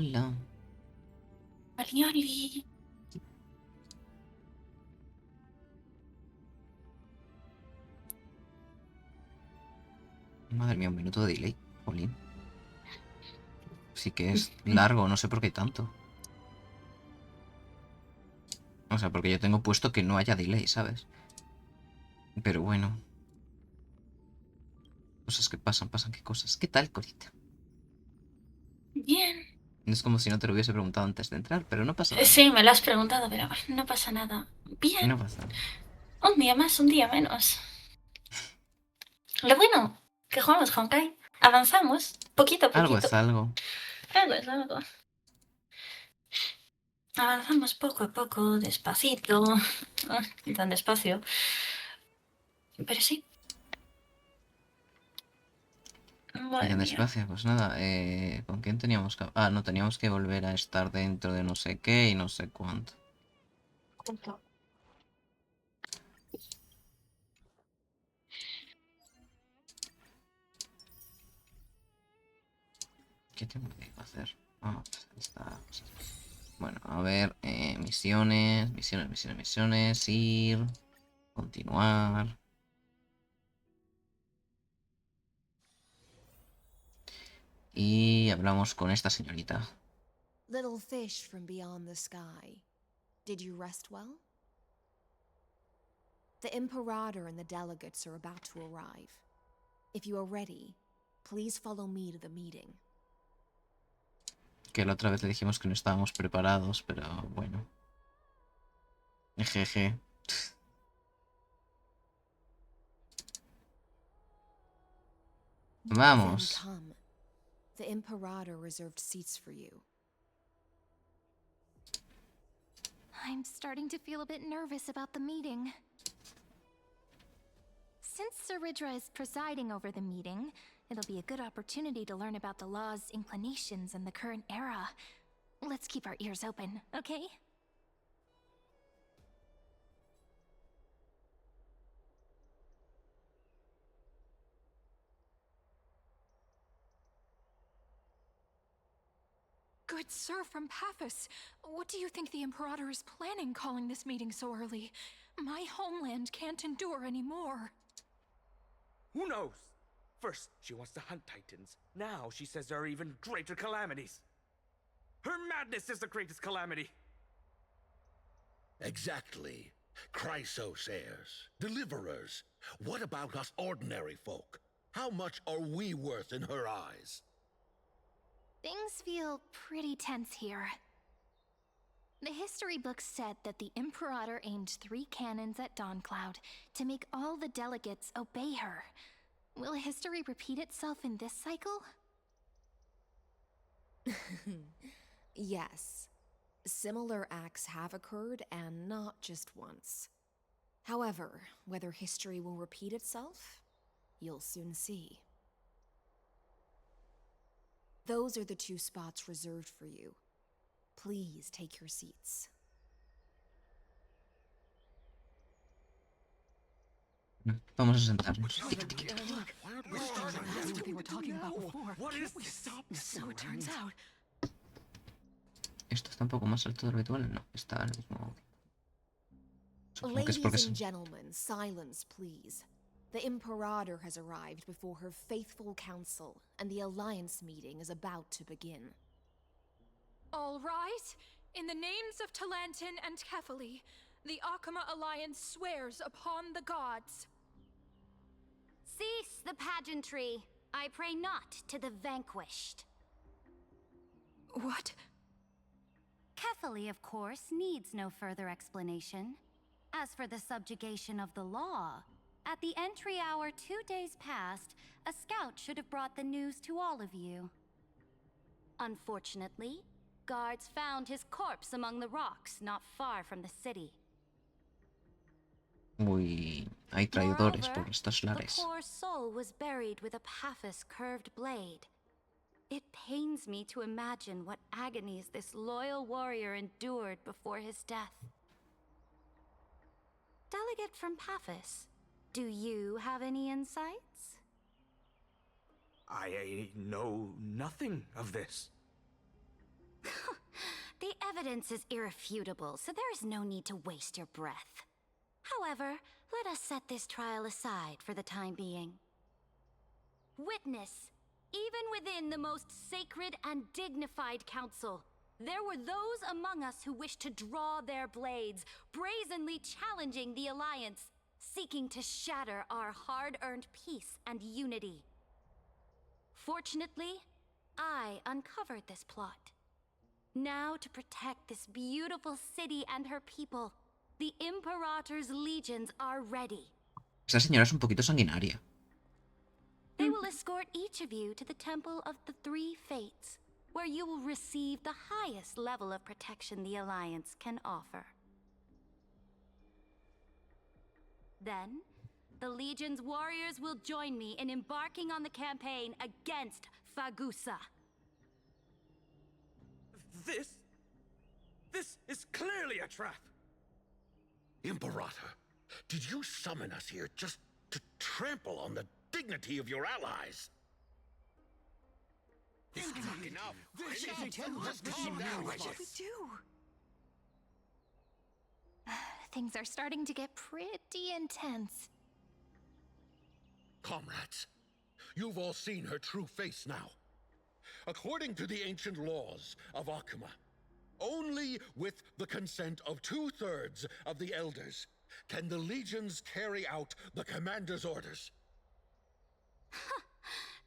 Hola. Alioli. Madre mía, un minuto de delay. Jolín. Sí que es largo, no sé por qué tanto. O sea, porque yo tengo puesto que no haya delay, ¿sabes? Pero bueno. Cosas que pasan qué cosas. ¿Qué tal, Corita? Bien. No es como si no te lo hubiese preguntado antes de entrar, pero no pasa nada. Sí, me lo has preguntado, pero no pasa nada. Bien. No pasa nada. Un día más, un día menos. Lo bueno, que jugamos Honkai. Avanzamos, poquito a Algo poquito. es algo. Algo es algo. Avanzamos poco a poco, despacito. Y tan despacio. Pero sí. Y Madre tan mía. despacio, pues nada. ¿Con quién teníamos que...? Ah, no, teníamos que volver a estar dentro de no sé qué y no sé cuánto. Junto. ¿Qué tengo que hacer? Ah, está. Bueno, a ver, misiones, ir, continuar. Y hablamos con esta señorita. Little fish from beyond the sky. Did you rest well? The Imperator and the delegates are about to arrive. If you are ready, please follow me to the meeting. Que la otra vez le dijimos que no estábamos preparados, pero bueno. Jeje. Vamos. Then come. The Imperator reserved seats for you. I'm starting to feel a bit nervous about the meeting. Since Céridra is presiding over the meeting, it'll be a good opportunity to learn about the law's inclinations in the current era. Let's keep our ears open, okay? Good sir from Paphos, what do you think the Imperator is planning calling this meeting so early? My homeland can't endure anymore. Who knows? First, she wants to hunt titans. Now she says there are even greater calamities. Her madness is the greatest calamity. Exactly. Chrysosayers, deliverers. What about us ordinary folk? How much are we worth in her eyes? Things feel pretty tense here. The history books said that the Imperator aimed 3 cannons at Dawncloud to make all the delegates obey her. Will history repeat itself in this cycle? Yes. Similar acts have occurred, and not just once. However, whether history will repeat itself, you'll soon see. Those are the 2 spots reserved for you. Please take your seats. Vamos a sentarnos. That's what they were talking about before. What is We this? stop, so it turns out. ¿Esto está un poco más alto de lo habitual? No, está al mismo. Supongo que es porque Ladies and es... gentlemen, silence, please. The Imperator has arrived before her faithful council, and the Alliance meeting is about to begin. All right. In the names of Talantin and Kefali, the Akama Alliance swears upon the gods. Cease the pageantry. I pray not to the vanquished. What? Kefali, of course, needs no further explanation. As for the subjugation of the law, at the entry hour 2 days past, a scout should have brought the news to all of you. Unfortunately, guards found his corpse among the rocks not far from the city. Uy, hay traidores por Moreover, estos the lares. poor soul was buried with a Paphos curved blade. It pains me to imagine what agonies this loyal warrior endured before his death. Delegate from Paphos, do you have any insights? I know nothing of this. The evidence is irrefutable, so there is no need to waste your breath. However, let us set this trial aside for the time being. Witness, even within the most sacred and dignified council, there were those among us who wished to draw their blades, brazenly challenging the Alliance, seeking to shatter our hard-earned peace and unity. Fortunately, I uncovered this plot. Now, to protect this beautiful city and her people, the Imperator's legions are ready. Esa señora es un poquito sanguinaria. They will escort each of you to the Temple of the Three Fates, where you will receive the highest level of protection the Alliance can offer. Then, the Legion's warriors will join me in embarking on the campaign against Fagusa. This is clearly a trap! Imperator, did you summon us here just to trample on the dignity of your allies? This is not enough! Just calm down, What should we do? Things are starting to get pretty intense. Comrades, you've all seen her true face now. According to the ancient laws of Akuma, only with the consent of 2/3 of the elders can the legions carry out the commander's orders.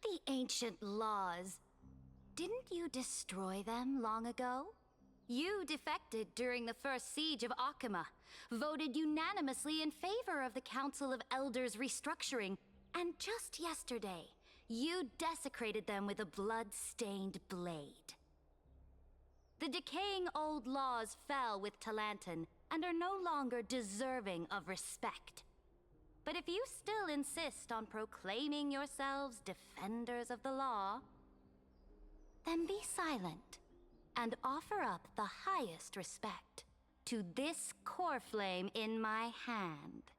The ancient laws. Didn't you destroy them long ago? You defected during the first siege of Akuma, voted unanimously in favor of the Council of Elders restructuring, and just yesterday, you desecrated them with a blood-stained blade. The decaying old laws fell with Talanton and are no longer deserving of respect. But if you still insist on proclaiming yourselves defenders of the law, then be silent and offer up the highest respect to this core flame in my hand.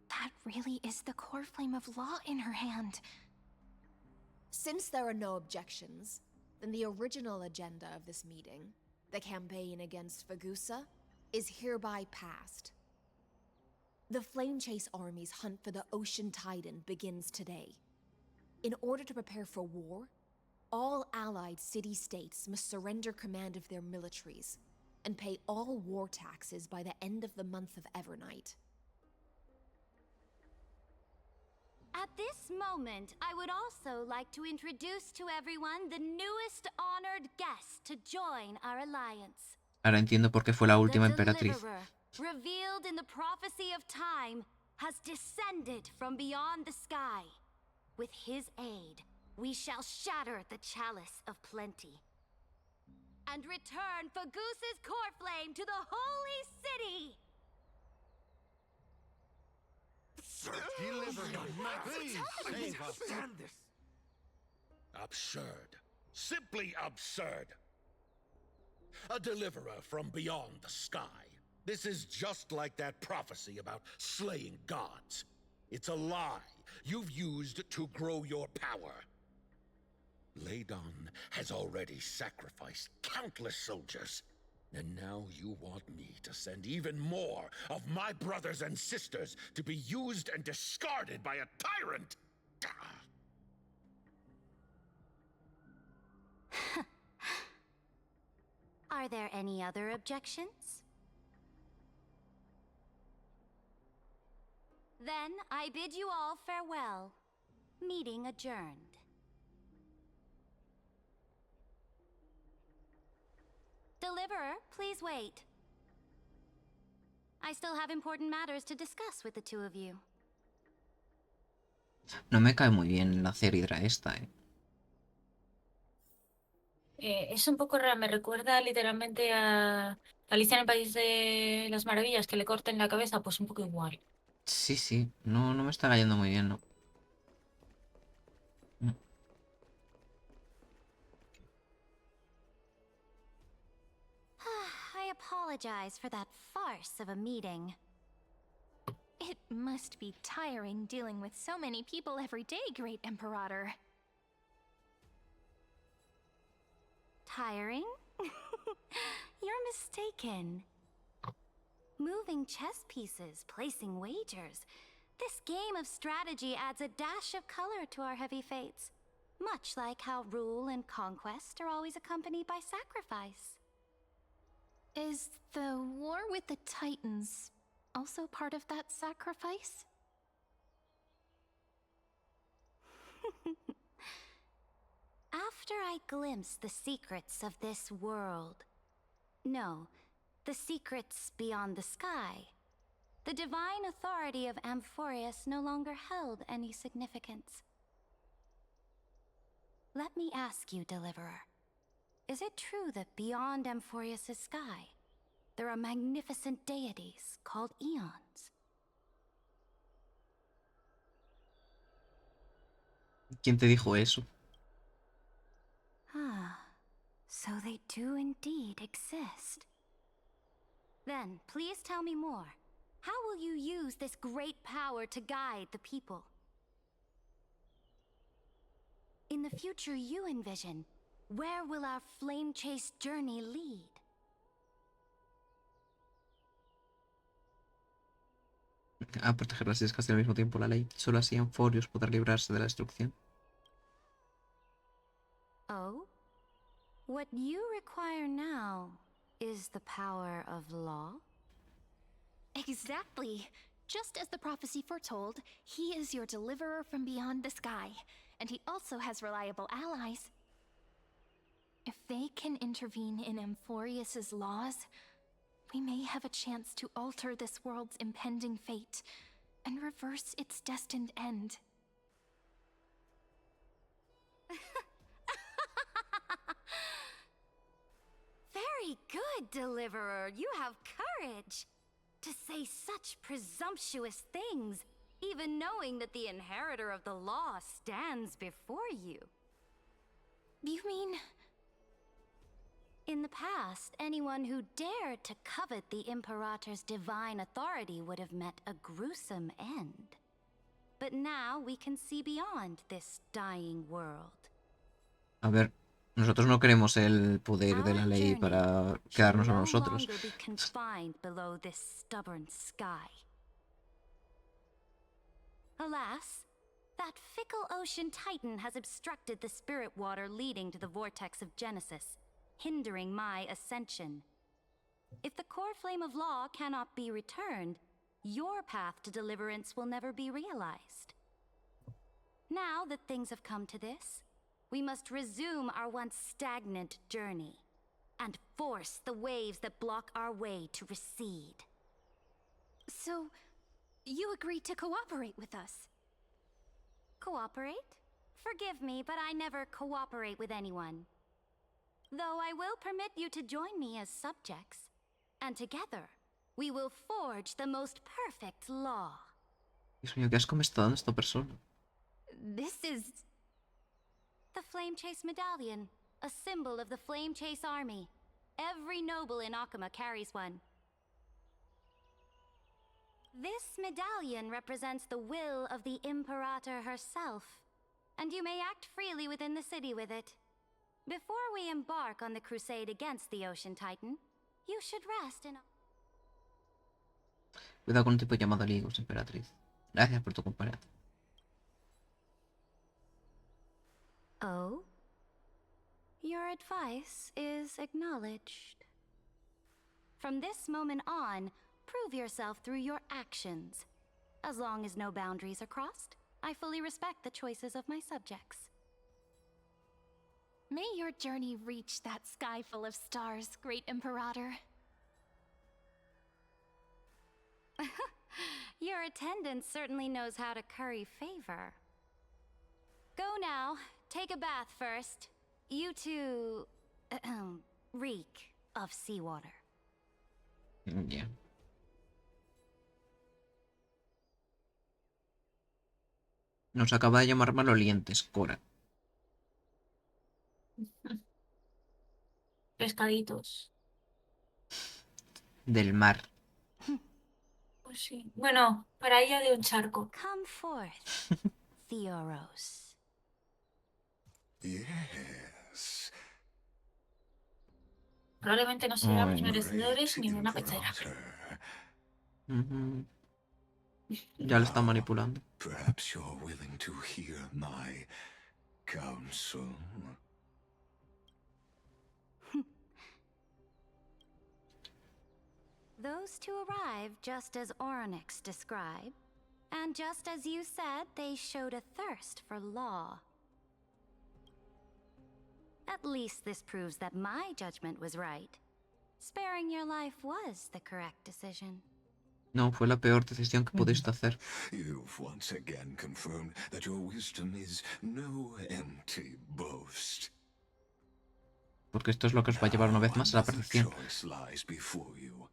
That really is the core flame of law in her hand. Since there are no objections, then the original agenda of this meeting, the campaign against Fagusa, is hereby passed. The Flame Chase Army's hunt for the Ocean Titan begins today. In order to prepare for war, all allied city-states must surrender command of their militaries and pay all war taxes by the end of the month of Evernight. At this moment, I would also like to introduce to everyone the newest honored guest to join our alliance. Ahora entiendo por qué fue la última The emperatriz. Deliverer, revealed in the prophecy of time, has descended from beyond the sky. With his aid, we shall shatter the chalice of plenty and return Fagusa's core flame to the holy city. Stand this! Absurd. Simply absurd. A deliverer from beyond the sky. This is just like that prophecy about slaying gods. It's a lie you've used to grow your power. Ladon has already sacrificed countless soldiers. And now you want me to send even more of my brothers and sisters to be used and discarded by a tyrant? Are there any other objections? Then I bid you all farewell. Meeting adjourned. Deliverer, please wait. I still have important matters to discuss with the two of you. No me cae muy bien la Céridra esta, Es un poco rara, me recuerda literalmente a Alicia en el País de las Maravillas, que le corten la cabeza, pues un poco igual. Sí, sí. No, no me está cayendo muy bien, ¿no? I apologize for that farce of a meeting. It must be tiring dealing with so many people every day, Great Imperator. Tiring? You're mistaken. Moving chess pieces, placing wagers. This game of strategy adds a dash of color to our heavy fates. Much like how rule and conquest are always accompanied by sacrifice. Is the war with the Titans also part of that sacrifice? After I glimpse the secrets of this world. No, the secrets beyond the sky. The divine authority of Amphorius no longer held any significance. Let me ask you, Deliverer. Is it true that beyond Amphorius' sky, there are magnificent deities called eons? ¿Quién te dijo eso? Ah, so they do indeed exist. Then, please tell me more. How will you use this great power to guide the people? In the future you envision, where will our flame-chased journey lead? A proteger las islas y al mismo tiempo la ley. Solo así Amphorius podrá librarse de la destrucción. Oh? What you require now is the power of law? Exactly. Just as the prophecy foretold, he is your deliverer from beyond the sky, and he also has reliable allies. If they can intervene in Amphorius's laws, we may have a chance to alter this world's impending fate and reverse its destined end. Very good, Deliverer. You have courage. To say such presumptuous things, even knowing that the inheritor of the law stands before you. You mean... In the past, anyone who dared to covet the Imperator's divine authority would have met a gruesome end. But now we can see beyond this dying world. A ver, nosotros no queremos el poder de la ley para quedarnos a nosotros. No longer be confined below this stubborn sky. Alas, that fickle ocean titan has obstructed the spirit water leading to the vortex of Genesis, hindering my ascension. If the core flame of law cannot be returned, your path to deliverance will never be realized. Now that things have come to this, we must resume our once stagnant journey and force the waves that block our way to recede. So, you agreed to cooperate with us? Cooperate? Forgive me, but I never cooperate with anyone. Though I will permit you to join me as subjects, and together we will forge the most perfect law. Dios mío, ¿qué asco me está dando esta persona? This is... The Flame Chase Medallion, a symbol of the Flame Chase Army. Every noble in Akuma carries one. This medallion represents the will of the Imperator herself, and you may act freely within the city with it. Before we embark on the crusade against the Ocean Titan, you should rest in... Cuidado con un tipo llamado Ligos, emperatriz. Gracias por tu compañía. Oh? Your advice is acknowledged. From this moment on, prove yourself through your actions. As long as no boundaries are crossed, I fully respect the choices of my subjects. May your journey reach that sky full of stars, Great Imperator. Your attendant certainly knows how to curry favor. Go now. Take a bath first. You two... reek of seawater. Yeah. Nos acaba de llamar malolientes, Cora. Pescaditos. Del mar. Pues sí. Bueno, para ella de un charco. Come forth, Theoros. Yes. Probablemente no seamos merecedores ni de una pechera. Ya le están manipulando. Perhaps you're willing to hear my counsel. Those two arrived just as Oryx described, and just as you said, they showed a thirst for law. At least this proves that my judgment was right. Sparing your life was the correct decision. No, fue la peor decisión que pudiste hacer. You've once again confirmed that your wisdom is no empty boast. Porque esto es lo que os va a llevar una vez más a la percepción. Choice lies before you.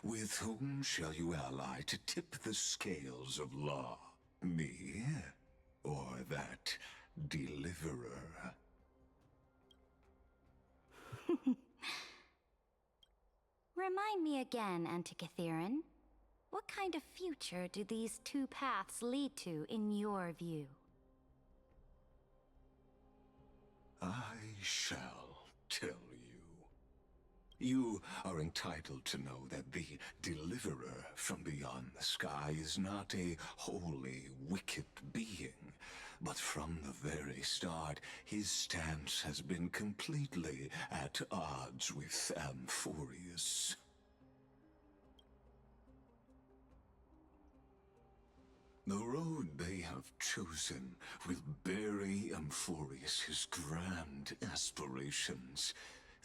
With whom shall you ally to tip the scales of law? Me or that deliverer? Remind me again, Antikythera. What kind of future do these two paths lead to in your view? I shall tell you. You are entitled to know that the deliverer from beyond the sky is not a wholly wicked being, but from the very start, his stance has been completely at odds with Amphorius. The road they have chosen will bury Amphorius' grand aspirations.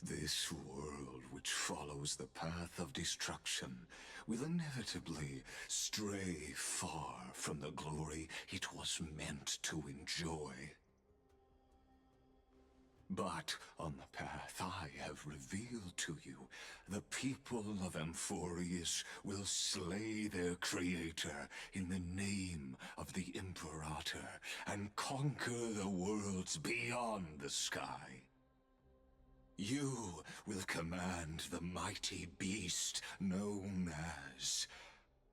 This world which follows the path of destruction will inevitably stray far from the glory it was meant to enjoy. But on the path I have revealed to you, the people of Amphorius will slay their creator in the name of the Imperator and conquer the worlds beyond the sky. You will command the mighty beast known as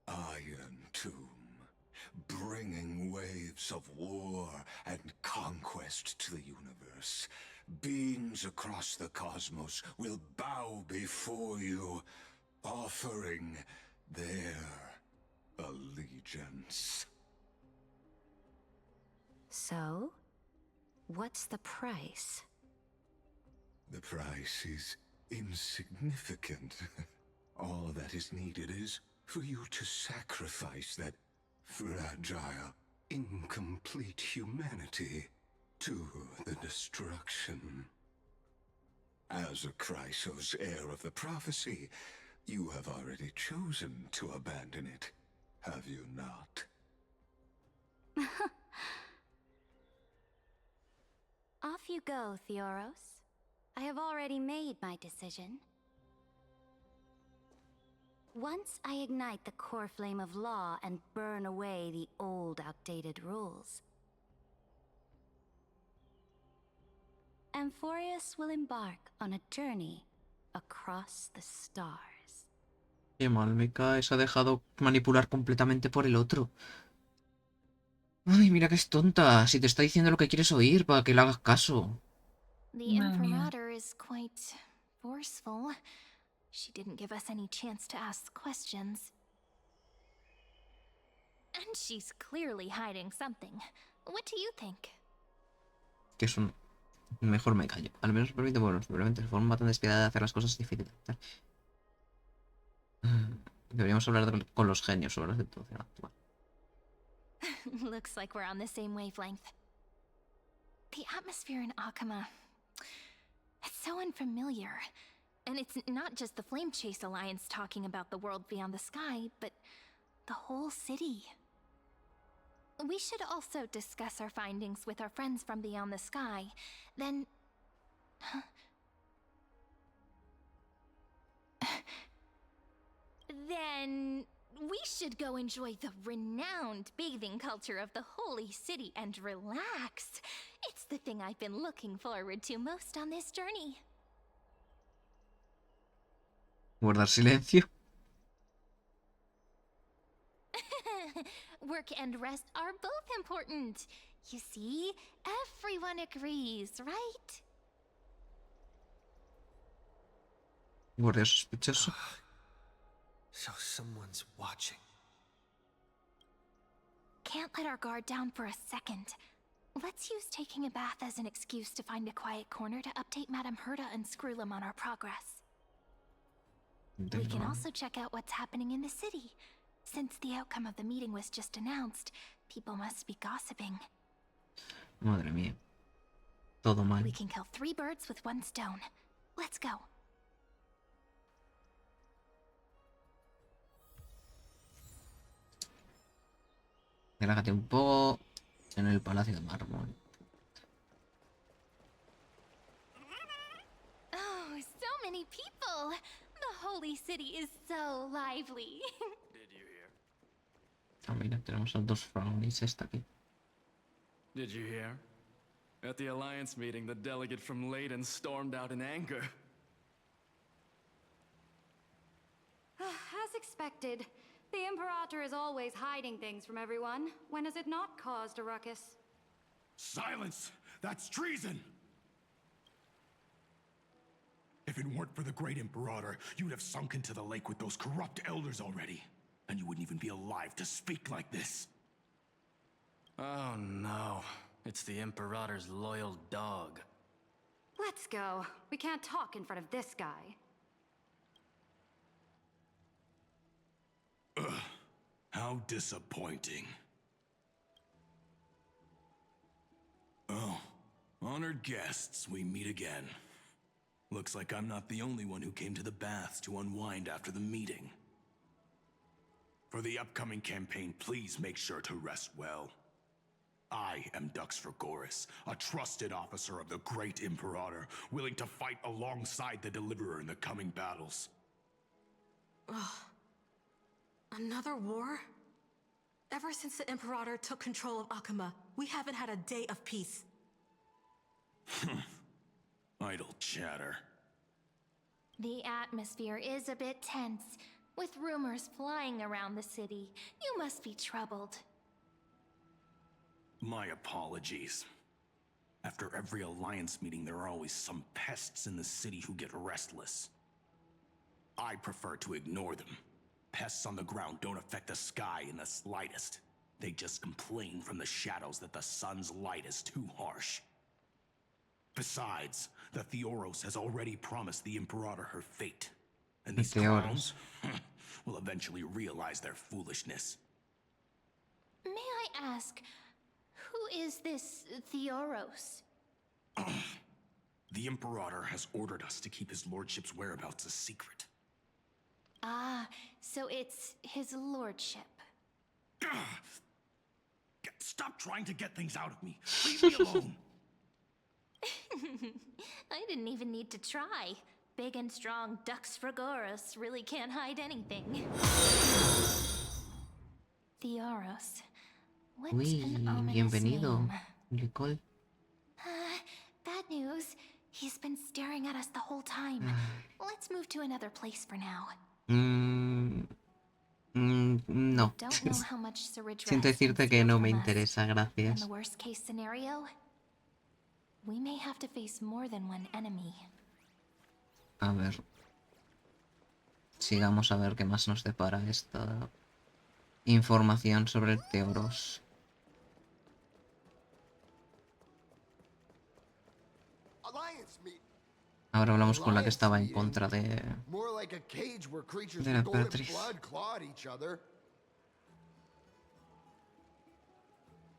Iron Tomb, bringing waves of war and conquest to the universe. Beings across the cosmos will bow before you, offering their allegiance. So, what's the price? The price is insignificant. All that is needed is for you to sacrifice that fragile, incomplete humanity to the destruction. As a Chrysos, heir of the prophecy, you have already chosen to abandon it, have you not? Off you go, Theoros. I have already made my decision. Once I ignite the core flame of law and burn away the old, outdated rules, Amphorius will embark on a journey across the stars. Qué mal me cae, se ha dejado manipular completamente por el otro. Ay, mira que es tonta. Si te está diciendo lo que quieres oír para que le hagas caso. The Imperator is quite forceful. She didn't give us any chance to ask questions. And she's clearly hiding something. What do you think? Que es un... Mejor me callo. Al menos permite, bueno, simplemente de forma tan despiadada de hacer las cosas difíciles. Deberíamos hablar con los genios sobre la situación actual. Looks like we're on the same wavelength. The atmosphere in Akama... It's so unfamiliar. And it's not just the Flame Chase Alliance talking about the world beyond the sky, but the whole city. We should also discuss our findings with our friends from beyond the sky. Then... Then... we should go enjoy the renowned bathing culture of the holy city and relax. It's the thing I've been looking forward to most on this journey. Guardar silencio. Work and rest are both important. You see, everyone agrees, right? Guardia sospechoso. So someone's watching. Can't let our guard down for a second. Let's use taking a bath as an excuse to find a quiet corner to update Madame Herta and Screwlum on our progress. We can also check out what's happening in the city. Since the outcome of the meeting was just announced, people must be gossiping. Madre mía. Todo mal. We can kill 3 birds with 1 stone. Let's go. Relájate un poco en el Palacio de Mármol. Oh, so many people! The holy city is so lively. Did you hear? Ah, mira, tenemos a los 2 brownies esta aquí. Did you hear? At the Alliance meeting, the delegate from Leyden stormed out in anger. As expected, the Imperator is always hiding things from everyone. When has it not caused a ruckus? Silence! That's treason! If it weren't for the great Imperator, you'd have sunk into the lake with those corrupt elders already. And you wouldn't even be alive to speak like this. Oh no, it's the Imperator's loyal dog. Let's go. We can't talk in front of this guy. Ugh, how disappointing. Oh, honored guests, we meet again. Looks like I'm not the only one who came to the baths to unwind after the meeting. For the upcoming campaign, please make sure to rest well. I am Dux Fragoris, a trusted officer of the great Imperator, willing to fight alongside the Deliverer in the coming battles. Ugh. Another war? Ever since the Imperator took control of Akuma, we haven't had a day of peace. Idle chatter. The atmosphere is a bit tense, with rumors flying around the city. You must be troubled. My apologies. After every Alliance meeting, there are always some pests in the city who get restless. I prefer to ignore them. Pests on the ground don't affect the sky in the slightest. They just complain from the shadows that the sun's light is too harsh. Besides, the Theoros has already promised the Imperator her fate. And these clowns will eventually realize their foolishness. May I ask, who is this Theoros? The Imperator has ordered us to keep his lordship's whereabouts a secret. Ah, so it's his lordship. Stop trying to get things out of me. Leave me alone. I didn't even need to try. Big and strong Dux Fragoris really can't hide anything. Theoros. What an ominous bienvenido, name. Nicole. Bad news. He's been staring at us the whole time. Let's move to another place for now. No. Don't know how much Céridra Siento has decirte que concealed no from me us. interesa, In gracias. the worst case scenario, we may have to face more than one enemy. A ver. Sigamos a ver qué más nos depara esta información sobre el Theoros. Ahora hablamos con la que estaba en contra de la emperatriz.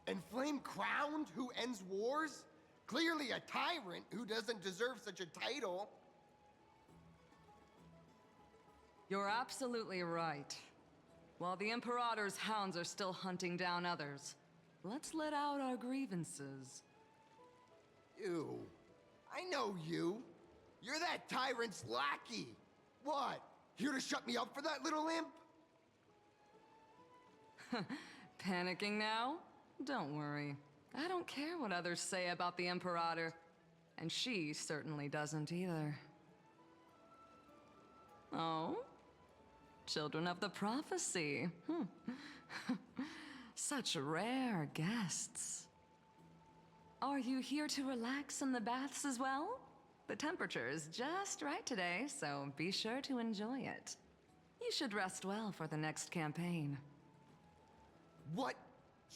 And Flame Crowned, who ends wars? Clearly a tyrant who doesn't deserve such a title. You're absolutely right. While the Imperator's hounds are still hunting down others, let's let out our grievances. You. I know you. You're that tyrant's lackey. What? Here to shut me up for that little imp? Panicking now? Don't worry. I don't care what others say about the Imperator. And she certainly doesn't either. Oh? Children of the Prophecy. Such rare guests. Are you here to relax in the baths as well? The temperature is just right today, so be sure to enjoy it. You should rest well for the next campaign. What?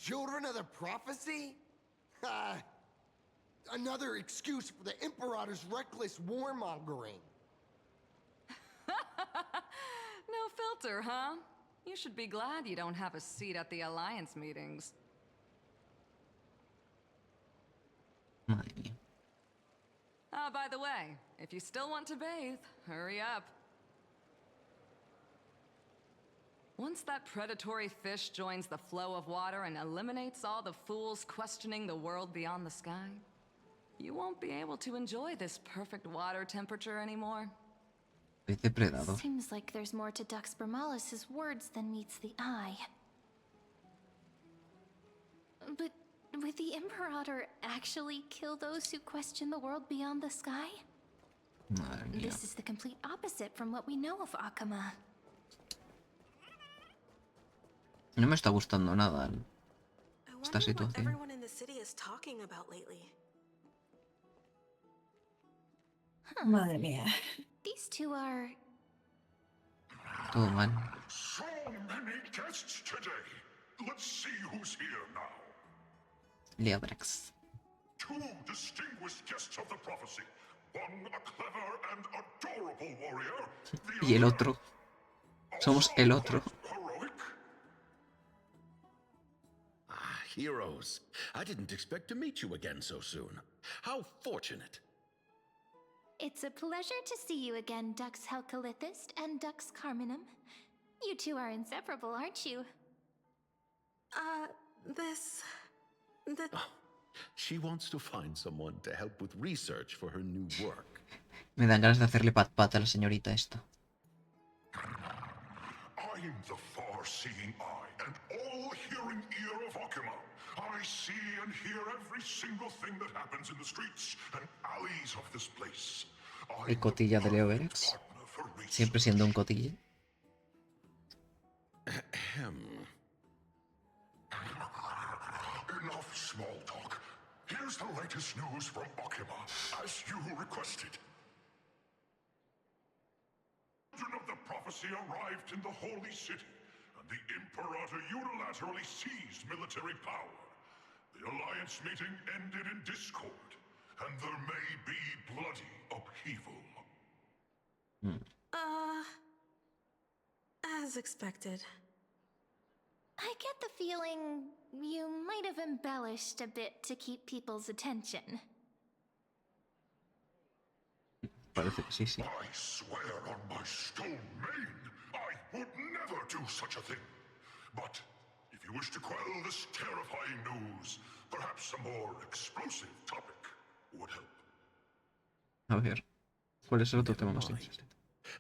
Children of the prophecy? Another excuse for the Imperator's reckless warmongering. No filter, huh? You should be glad you don't have a seat at the Alliance meetings. Madre mía. By the way, if you still want to bathe, hurry up. Once that predatory fish joins the flow of water and eliminates all the fools questioning the world beyond the sky, you won't be able to enjoy this perfect water temperature anymore. Pez depredador. Seems like there's more to Dux Bermalis' words than meets the eye. But would the Imperator actually kill those who question the world beyond the sky? Madre mía. This is the complete opposite from what we know of Akuma. No me está gustando nada I esta wonder what situación. everyone in the city is talking about lately. Madre mía. These two are... Todo mal. So many guests today. Let's see who's here now. Leobrax. Two distinguished guests of the prophecy. One a clever and adorable warrior. Y el otro. Somos el otro. Heroic. Ah, heroes. I didn't expect to meet you again so soon. How fortunate. It's a pleasure to see you again, Dux Helcalithist and Dux Carminum. You two are inseparable, aren't you? Oh, she wants to find someone to help with research for her new work. Me dan ganas de hacerle pat-pat a la señorita esta. I'm the far-seeing eye and all-hearing ear of Akuma. I see and hear every single thing that happens in the streets and alleys of this place. El cotilla de Leobrax. Siempre siendo un cotilla. Enough small talk. Here's the latest news from Akuma, as you requested. Children of the prophecy arrived in the holy city, and the Imperator unilaterally seized military power. The Alliance meeting ended in discord, and there may be bloody upheaval. As expected. I get the feeling you might have embellished a bit to keep people's attention. Parece que sí, sí. I swear on my stone main, I would never do such a thing. But if you wish to quell this terrifying news, perhaps a more explosive topic would help. A ver. ¿Cuál es el otro tema más Mind. interesante?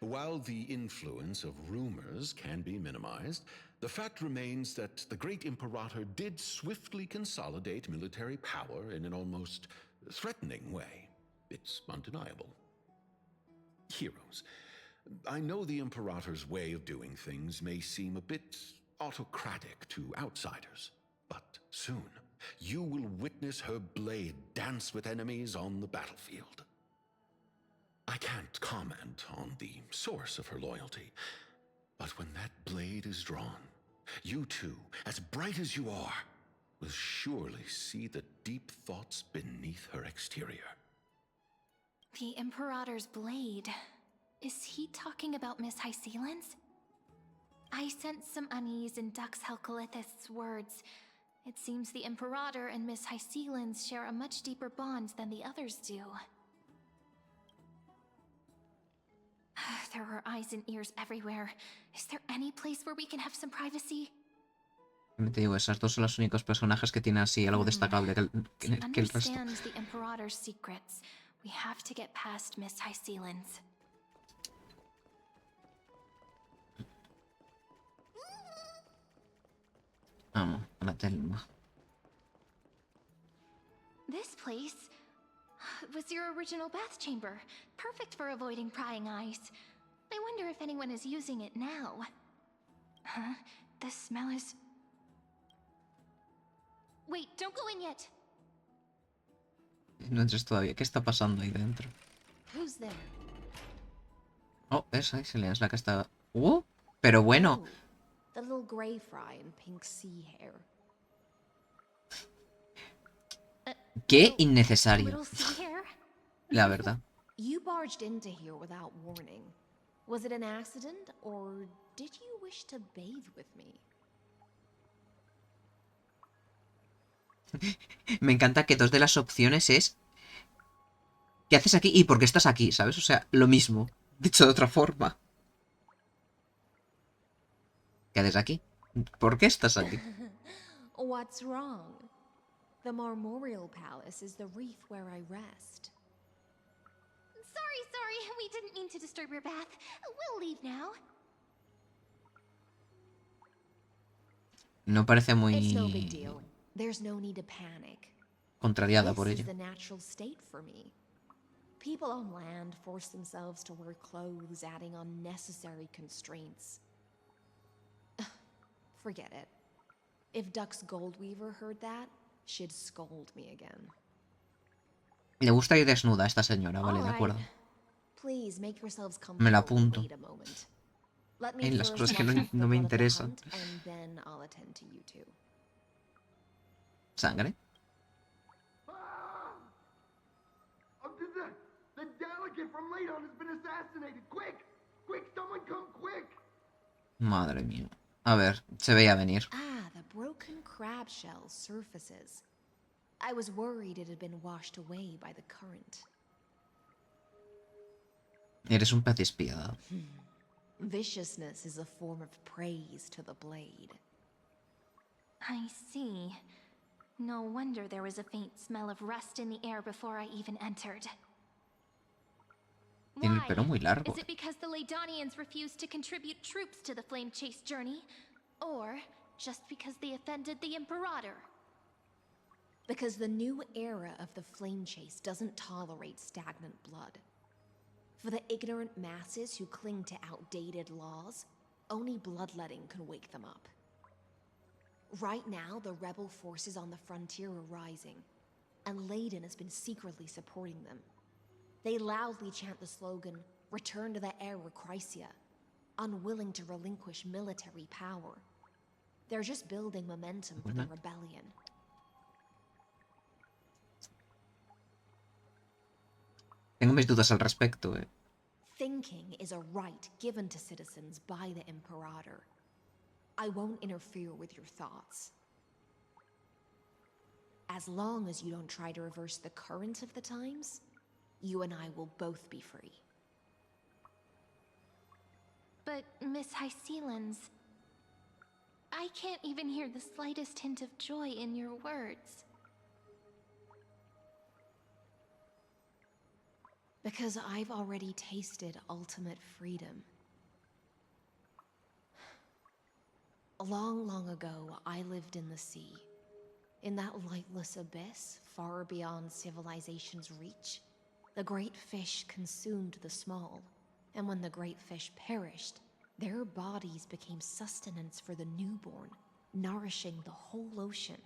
While the influence of rumors can be minimized, the fact remains that the great Imperator did swiftly consolidate military power in an almost threatening way. It's undeniable. Heroes, I know the Imperator's way of doing things may seem a bit autocratic to outsiders, but soon you will witness her blade dance with enemies on the battlefield. I can't comment on the source of her loyalty, but when that blade is drawn, you two, as bright as you are, will surely see the deep thoughts beneath her exterior. The Imperator's blade. Is he talking about Miss Hysealand's? I sense some unease in Dux Helcalithist's words. It seems the Imperator and Miss Hysealand's share a much deeper bond than the others do. There are eyes and ears everywhere. Is there any place where we can have some privacy? Te digo, esas dos son los únicos personajes que tienen así algo destacable que el resto. To understand the Imperator's secrets, we have to get past Miss Hysealand's. Vamos, a la Telma. This place was your original bath chamber, perfect for avoiding prying eyes. I wonder if anyone is using it now. Huh? The smell is... Wait, don't go in yet. No entres todavía. ¿Qué está pasando ahí dentro? Who's there? Oh, esa es la que está... pero bueno. Oh, the little gray fry in pink sea hair. Qué innecesario. Little sea hair? La verdad. You barged into here without warning. Was it an accident, or did you wish to bathe with me? Me encanta que dos de las opciones es... ¿Qué haces aquí? ¿Y por qué estás aquí? ¿Sabes? O sea, lo mismo. Dicho de otra forma. ¿Qué haces aquí? ¿Por qué estás aquí? What's wrong? The Marmoreal Palace is the reef where I rest. Sorry, we didn't mean to disturb your bath. We'll leave now. No parece It's no big muy deal. There's no need to panic. contrariada por This is ello. the natural state for me. People on land force themselves to wear clothes, adding unnecessary constraints. Forget it. If Duck's Goldweaver heard that, she'd scold me again. Le gusta ir desnuda a esta señora, vale, All de right. acuerdo. Please make yourselves Me la comfortable and apunto. wait a moment. Let me En las first cosas que wash off the no me blood of the interesan. hunt, and then I'll attend to you two. ¿Sangre? The delegate from Ladon has been assassinated. Quick! Quick, someone come quick! Madre mía. A ver, se veía venir. Ah, the broken crab shell surfaces. I was worried it had been washed away by the current. Eres un pez despiadado. Viciousness is a form of praise to the blade. I see. No wonder there was a faint smell of rust in the air before I even entered. Tiene el pelo muy largo. Is it because the Ladonians refused to contribute troops to the Flame Chase journey? Or just because they offended the Imperator? Because the new era of the Flame Chase doesn't tolerate stagnant blood. For the ignorant masses who cling to outdated laws, only bloodletting can wake them up. Right now, the rebel forces on the frontier are rising, and Layden has been secretly supporting them. They loudly chant the slogan, "Return to the Era Chrysia," unwilling to relinquish military power. They're just building momentum for the rebellion. Tengo mis dudas al respecto, eh. Thinking is a right given to citizens by the Imperator. I won't interfere with your thoughts. As long as you don't try to reverse the current of the times, you and I will both be free. But, Miss Hysealans, I can't even hear the slightest hint of joy in your words. Because I've already tasted ultimate freedom. Long, long ago, I lived in the sea. In that lightless abyss, far beyond civilization's reach, the great fish consumed the small. And when the great fish perished, their bodies became sustenance for the newborn, nourishing the whole ocean.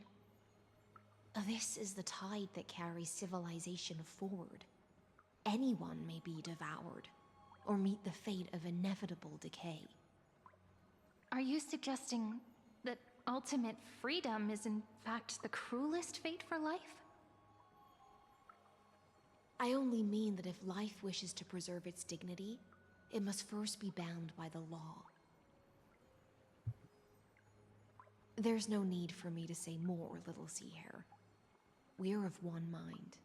This is the tide that carries civilization forward. Anyone may be devoured, or meet the fate of inevitable decay. Are you suggesting that ultimate freedom is in fact the cruelest fate for life? I only mean that if life wishes to preserve its dignity, it must first be bound by the law. There's no need for me to say more, Little Sea Hare. We're of one mind.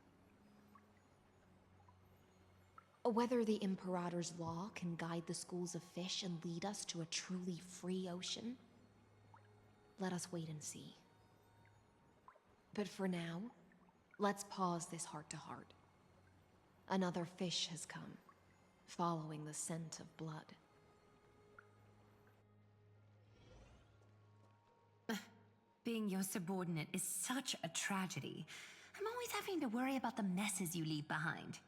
Whether the Imperator's law can guide the schools of fish and lead us to a truly free ocean, let us wait and see. But for now, let's pause this heart-to-heart. Another fish has come, following the scent of blood. Being your subordinate is such a tragedy. I'm always having to worry about the messes you leave behind.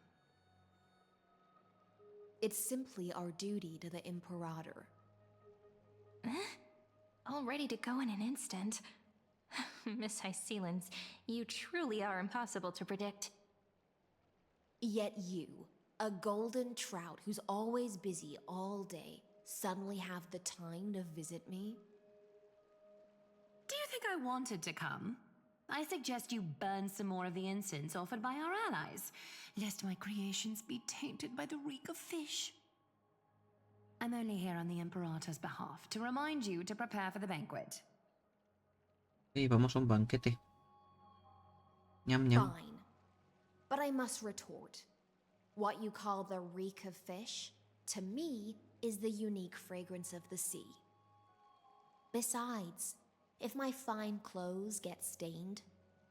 It's simply our duty to the Imperator. All ready to go in an instant. Miss Hysealans, you truly are impossible to predict. Yet you, A golden trout who's always busy all day suddenly have the time to visit me? Do you think I wanted to come? I suggest you burn some more of the incense offered by our allies, lest my creations be tainted by the reek of fish. I'm only here on the Imperator's behalf to remind you to prepare for the banquet. Y vamos a un banquete. Ñam, ñam. Fine. But I must retort. What you call the reek of fish, to me, is the unique fragrance of the sea. Besides, if my fine clothes get stained,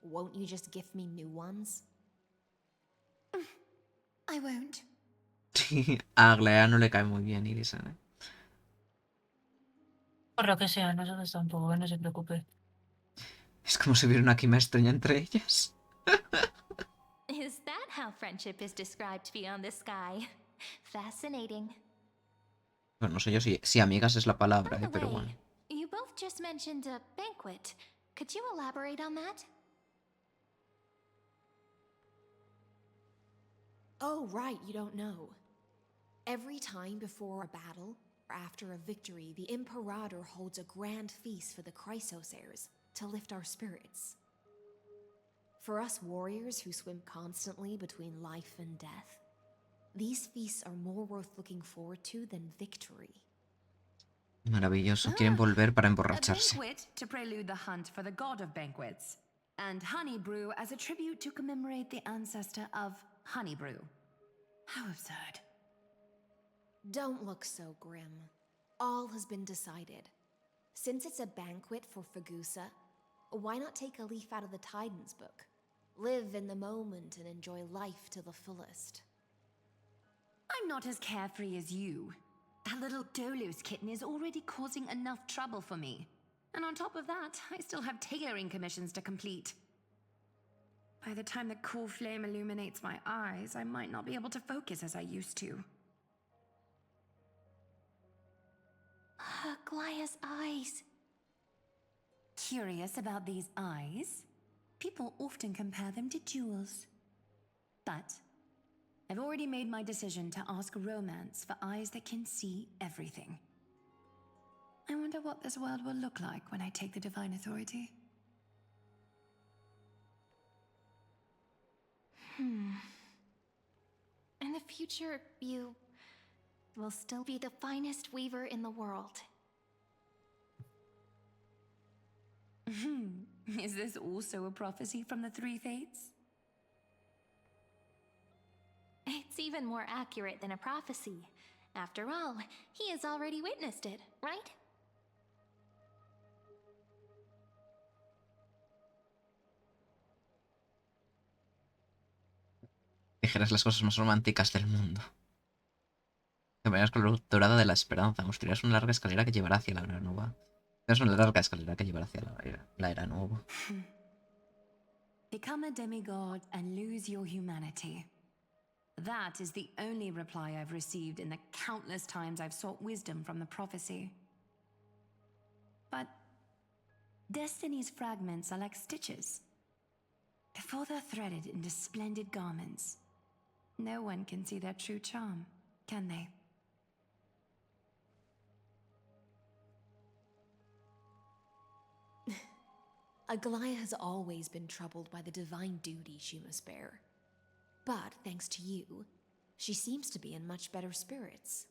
won't you just gift me new ones? I won't. A Glea no le cae muy bien Iris, ¿eh? Por lo que sea, nosotros tampoco, no se preocupe. Es como si hubiera una química extraña entre ellas. Is that how friendship is described beyond the sky? Fascinating. Bueno, no sé yo si amigas es la palabra, By the pero way, bueno. you both just mentioned a banquet. Could you elaborate on that? Oh, right, you don't know. Every time before a battle, or after a victory, the Imperator holds a grand feast for the Chrysos heirs to lift our spirits. For us warriors who swim constantly between life and death, these feasts are more worth looking forward to than victory. Maravilloso. Quieren volver para A emborracharse. banquet to prelude the hunt for the god of banquets, and honey brew as a tribute to commemorate the ancestor of honey brew. How absurd. Don't look so grim. All has been decided. Since it's a banquet for Fagusa, why not take a leaf out of the Tidens book? Live in the moment and enjoy life to the fullest. I'm not as carefree as you. That little Dolos kitten is already causing enough trouble for me. And on top of that, I still have tailoring commissions to complete. By the time the cool flame illuminates my eyes, I might not be able to focus as I used to. Glaya's eyes. Curious about these eyes? People often compare them to jewels. But I've already made my decision to ask romance for eyes that can see everything. I wonder what this world will look like when I take the divine authority. In the future, you will still be the finest weaver in the world. Is this also a prophecy from the Three Fates? It's even more accurate than a prophecy. After all, he has already witnessed it, right? Dijeras las cosas más románticas del mundo. Caminarías con la luz dorada de la esperanza. Construirás una larga escalera que llevará hacia la era nueva. Es una larga escalera que llevará hacia la era nueva. Become a demigod and lose your humanity. That is the only reply I've received in the countless times I've sought wisdom from the prophecy. But destiny's fragments are like stitches. Before they're threaded into splendid garments, no one can see their true charm, can they? Aglaya has always been troubled by the divine duty she must bear. But, thanks to you, she seems to be in much better spirits.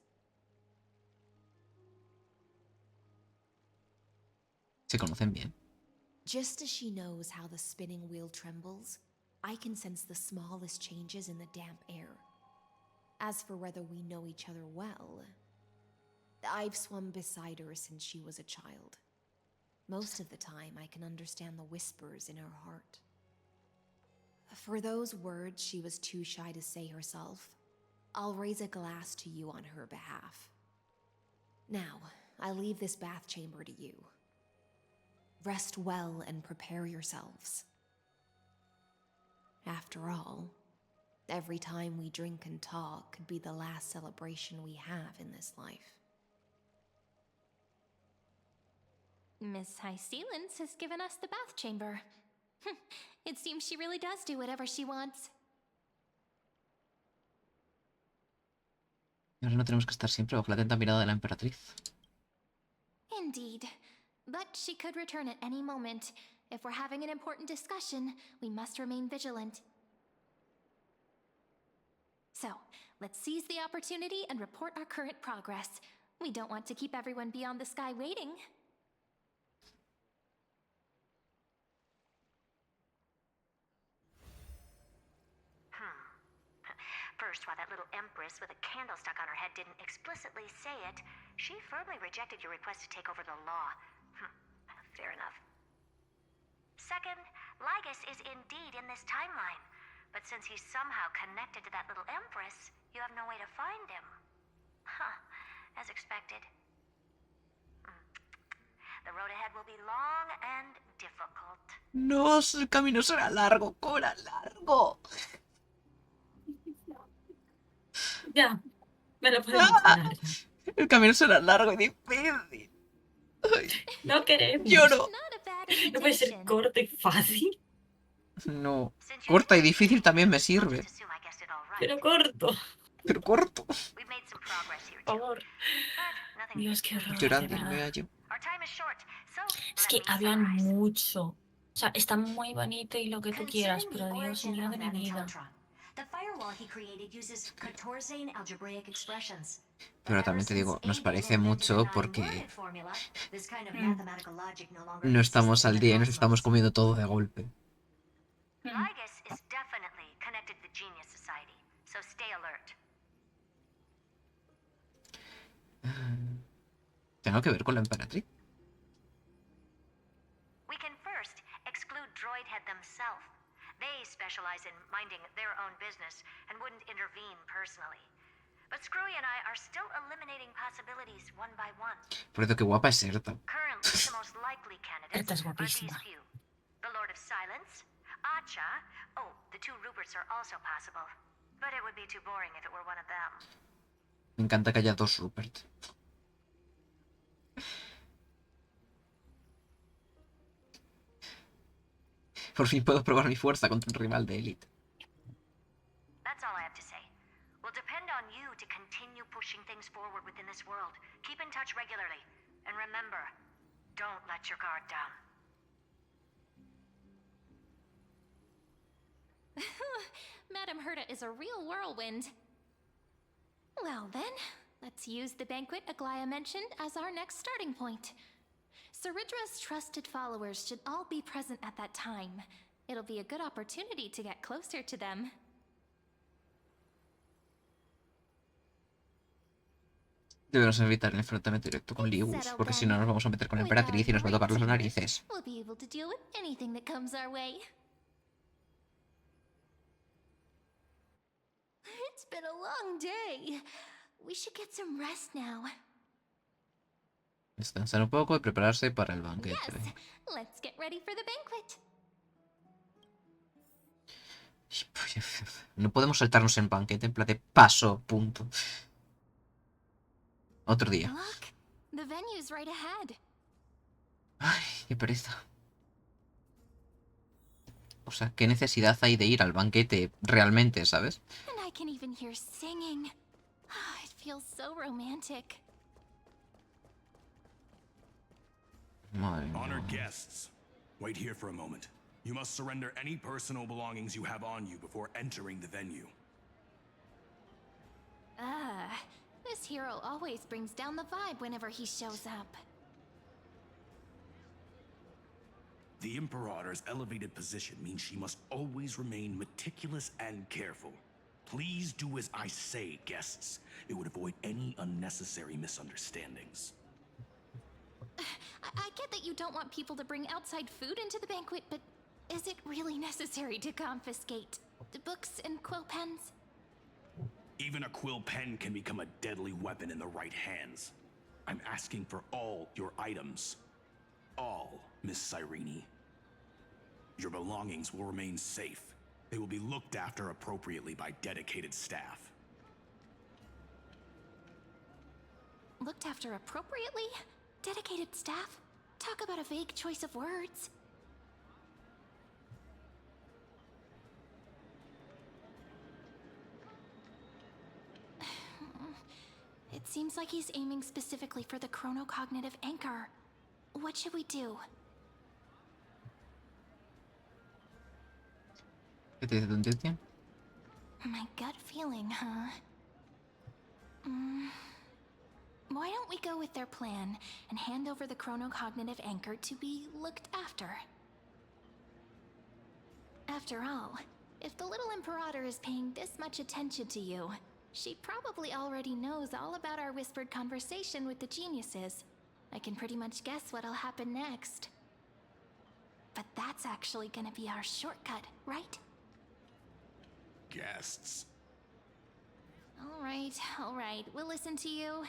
Se conocen bien. Just as she knows how the spinning wheel trembles, I can sense the smallest changes in the damp air. As for whether we know each other well, I've swum beside her since she was a child. Most of the time, I can understand the whispers in her heart. For those words she was too shy to say herself, I'll raise a glass to you on her behalf. Now, I leave this bath chamber to you. Rest well and prepare yourselves. After all, every time we drink and talk could be the last celebration we have in this life. Miss High Sealance has given us the bath chamber. It seems she really does do whatever she wants. Y ahora no tenemos que estar siempre bajo la atenta mirada de la emperatriz. Indeed. But she could return at any moment. If we're having an important discussion, we must remain vigilant. So, let's seize the opportunity and report our current progress. We don't want to keep everyone beyond the sky waiting. First, while that little empress with a candle stuck on her head didn't explicitly say it, she firmly rejected your request to take over the law. Fair enough. Second, Lygus is indeed in this timeline. But since he's somehow connected to that little empress, you have no way to find him. As expected. The road ahead will be long and difficult. No, el camino será largo, Cora, largo. Ya, me lo puedo imaginar ya. El camino será largo y difícil. Ay, No queremos. lloro. No puede ser corto y fácil. No. Corta y difícil también me sirve. Pero corto. Pero corto. Por favor. Dios, qué horror, de Llorando y no me verdad. hallo. Es que hablan mucho. O sea, está muy bonito y lo que tú quieras, pero Dios mío de mi vida. The firewall he created uses Cotorzane algebraic expressions. Pero también te digo, nos parece mucho porque no estamos al día y nos estamos comiendo todo de golpe. Lygus is definitely connected to the Genius Society, so stay alert. ¿Tengo que ver con la emperatriz? We can first exclude Droidhead themselves. They specialize in minding their own business and wouldn't intervene personally. But Screwy and I are still eliminating possibilities one by one. Por eso, qué guapa es Erta. Currently, the most likely candidates are these few. The Lord of Silence, Acha, oh, the two Ruperts are also possible. But it would be too boring if it were one of them. Me encanta que haya dos Rupert. Por fin puedo probar mi fuerza contra un rival de élite. That's all I have to say. We'll depend on you to continue pushing things forward within this world. Keep in touch regularly. And remember, don't let your guard down. Madame Herta is a real whirlwind. Well then, let's use the banquet Aglaya mentioned as our next starting point. Céridra's trusted followers should all be present at that time. It'll be a good opportunity to get closer to them. Debemos evitar el enfrentamiento directo con Ligus, porque si no nos vamos a meter con la emperatriz y nos va a tocar las narices. We'll be able to deal with anything that comes our way. It's been a long day. We should get some rest now. Descansar un poco y prepararse para el banquete. Yes, let's get ready for the banquet. No podemos saltarnos en banquete en plan de paso, punto. Otro día. Look, the venue's right ahead. Ay, qué pereza. O sea, ¿qué necesidad hay de ir al banquete realmente, sabes? And I can even hear singing. It feels so romantic. Honored guests, wait here for a moment. You must surrender any personal belongings you have on you before entering the venue. This hero always brings down the vibe whenever he shows up. The Imperator's elevated position means she must always remain meticulous and careful. Please do as I say, guests. It would avoid any unnecessary misunderstandings. I get that you don't want people to bring outside food into the banquet, but is it really necessary to confiscate the books and quill pens? Even a quill pen can become a deadly weapon in the right hands. I'm asking for all your items. All, Miss Cyrene. Your belongings will remain safe. They will be looked after appropriately by dedicated staff. Looked after appropriately? Dedicated staff? Talk about a vague choice of words. seems like he's aiming specifically for the chronocognitive anchor. What should we do? ¿Qué te dice tu intuición? My gut feeling, huh? Why don't we go with their plan and hand over the chronocognitive anchor to be looked after? After all, if the little Imperator is paying this much attention to you, she probably already knows all about our whispered conversation with the geniuses. I can pretty much guess what'll happen next. But that's actually gonna be our shortcut, right? Guests. All right, we'll listen to you.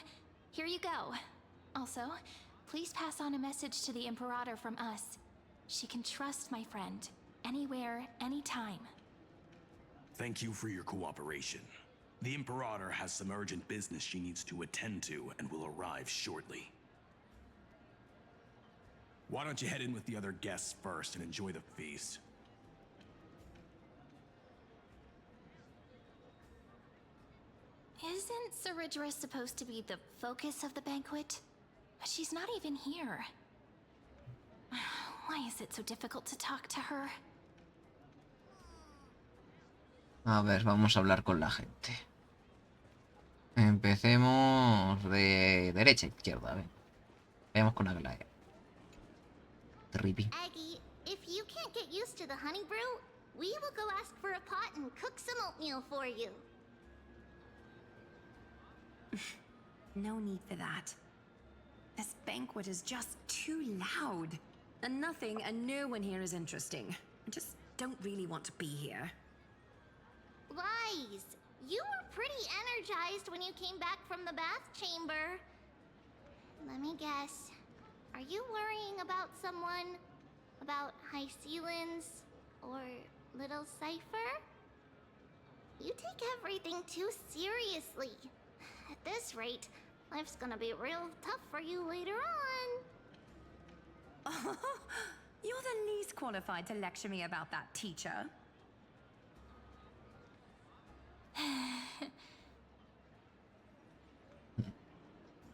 Here you go. Also, please pass on a message to the Imperator from us. She can trust my friend, anywhere, anytime. Thank you for your cooperation. The Imperator has some urgent business she needs to attend to and will arrive shortly. Why don't you head in with the other guests first and enjoy the feast? Isn't Céridra supposed to be the focus of the banquet? But she's not even here. Why is it so difficult to talk to her? A ver, vamos a hablar con la gente. Empecemos de derecha a izquierda, a ver. Veamos con Aglaya. Trippy. Aggie, if you can't get used to the honey brew, we will go ask for a pot and cook some oatmeal for you. No need for that. This banquet is just too loud. And nothing and no one here is interesting. I just don't really want to be here. Lies! You were pretty energized when you came back from the bath chamber. Let me guess. Are you worrying about someone? About High Sealins? Or Little Cypher? You take everything too seriously. At this rate, life's gonna be real tough for you later on. You're the least qualified to lecture me about that, teacher.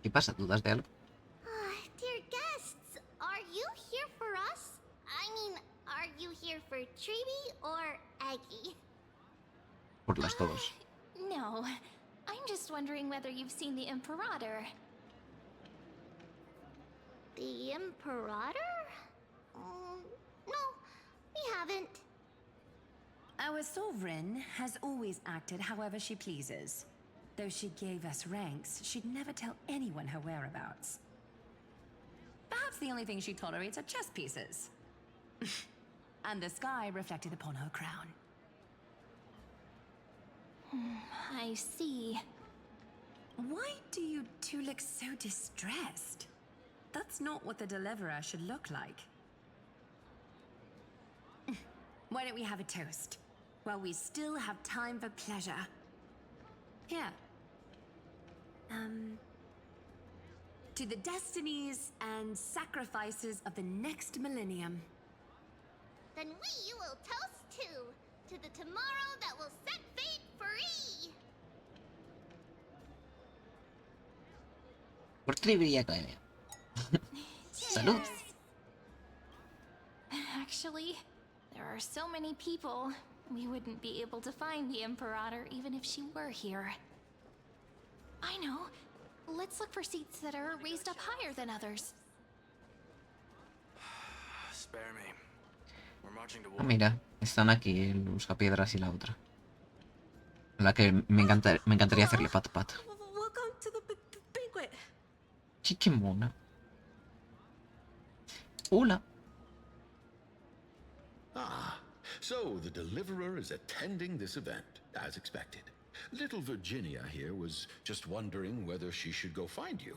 ¿Qué pasa? ¿Dudas de algo? Dear guests, are you here for us? I mean, are you here for Treeby or Aggie? Por las dos. No, I'm just wondering whether you've seen the Imperator. The Imperator? No, we haven't. Our sovereign has always acted however she pleases. Though she gave us ranks, she'd never tell anyone her whereabouts. Perhaps the only thing she tolerates are chess pieces. And the sky reflected upon her crown. I see. Why do you two look so distressed? That's not what the deliverer should look like. Why don't we have a toast? While we still have time for pleasure. Here. To the destinies and sacrifices of the next millennium. Then we will toast to the tomorrow that will set fate free. Por Triby y Academia. Salud. Actually, there are so many people, we wouldn't be able to find the Imperator even if she were here. I know. Let's look for seats that are raised up higher than others. Spare me. We're marching to Ah, war. mira, están aquí el buscapiedras y la otra. La que me encantaría hacerle pat pat. Welcome to the banquet. Chiquimona. Hola. Ah, so the Deliverer is attending this event, as expected. Little Virginia here was just wondering whether she should go find you.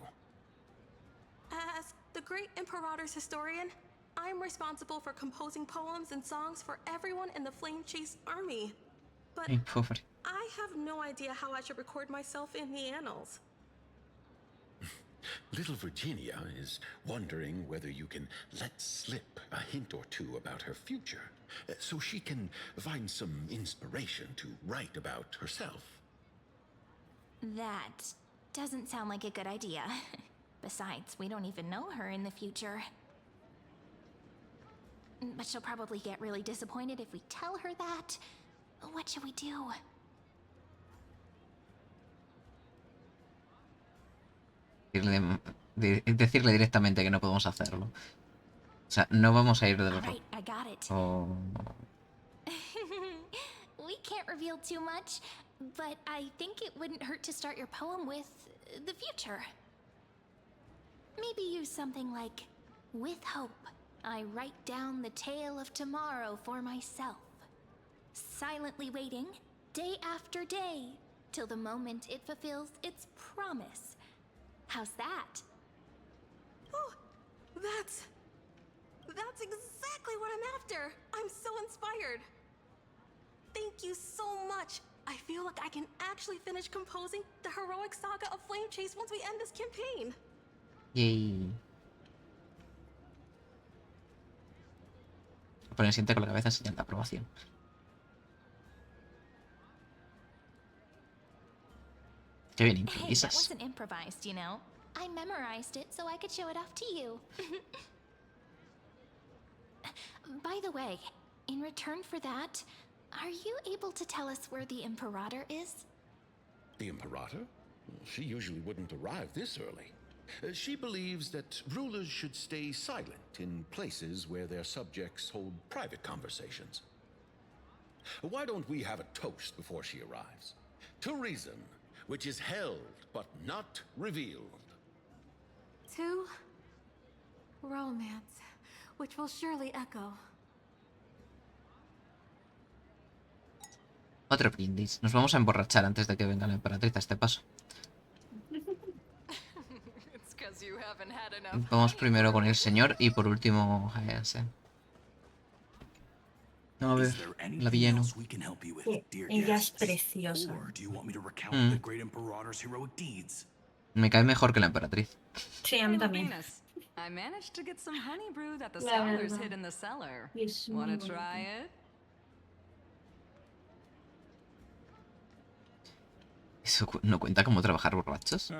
As the great Imperator's historian, I'm responsible for composing poems and songs for everyone in the Flame Chase army. But Ay, pobre. I have no idea how I should record myself in the annals. Little Virginia is wondering whether you can let slip a hint or two about her future, so she can find some inspiration to write about herself. That doesn't sound like a good idea. Besides, we don't even know her in the future. But she'll probably get really disappointed if we tell her that. What should we do? Decirle directamente que no podemos hacerlo. O sea, no vamos a ir del... Alright, I got it. Oh. We can't reveal too much, but I think it wouldn't hurt to start your poem with the future. Maybe use something like, with hope, I write down the tale of tomorrow for myself. Silently waiting, day after day, till the moment it fulfills its promise. How's that? Oh, that's exactly what I'm after. I'm so inspired. Thank you so much. I feel like I can actually finish composing the heroic saga of Flame Chase once we end this campaign. Yay. Pone siente con la cabeza en señal de aprobación. Qué bien Hey, that improvisas. wasn't improvised, you know. I memorized it so I could show it off to you. By the way, in return for that, are you able to tell us where the Imperator is? The Imperator? She usually wouldn't arrive this early. She believes that rulers should stay silent in places where their subjects hold private conversations. Why don't we have a toast before she arrives? To reason, which is held but not revealed. To romance, which will surely echo. Otro brindis. Nos vamos a emborrachar antes de que venga la emperatriz a este paso. Vamos primero con el señor y por último a ese. A ver, la villano. Ella es preciosa. Me cae mejor que la emperatriz. Sí, a mí también. I managed to get some honey brew that the La scholars verdad. hid in the cellar. Es muy Wanna bonito. try it? ¿Eso no cuenta como trabajar borrachos?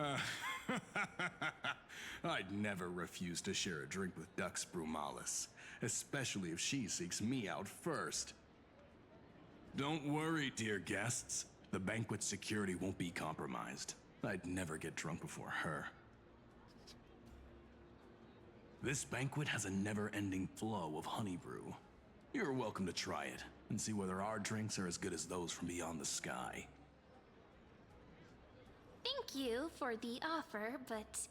I'd never refuse to share a drink with Dux Brumalis, especially if she seeks me out first. Don't worry, dear guests. The banquet's security won't be compromised. I'd never get drunk before her. This banquet has a never-ending flow of honey brew. You're welcome to try it and see whether our drinks are as good as those from beyond the sky. Thank you for the offer, but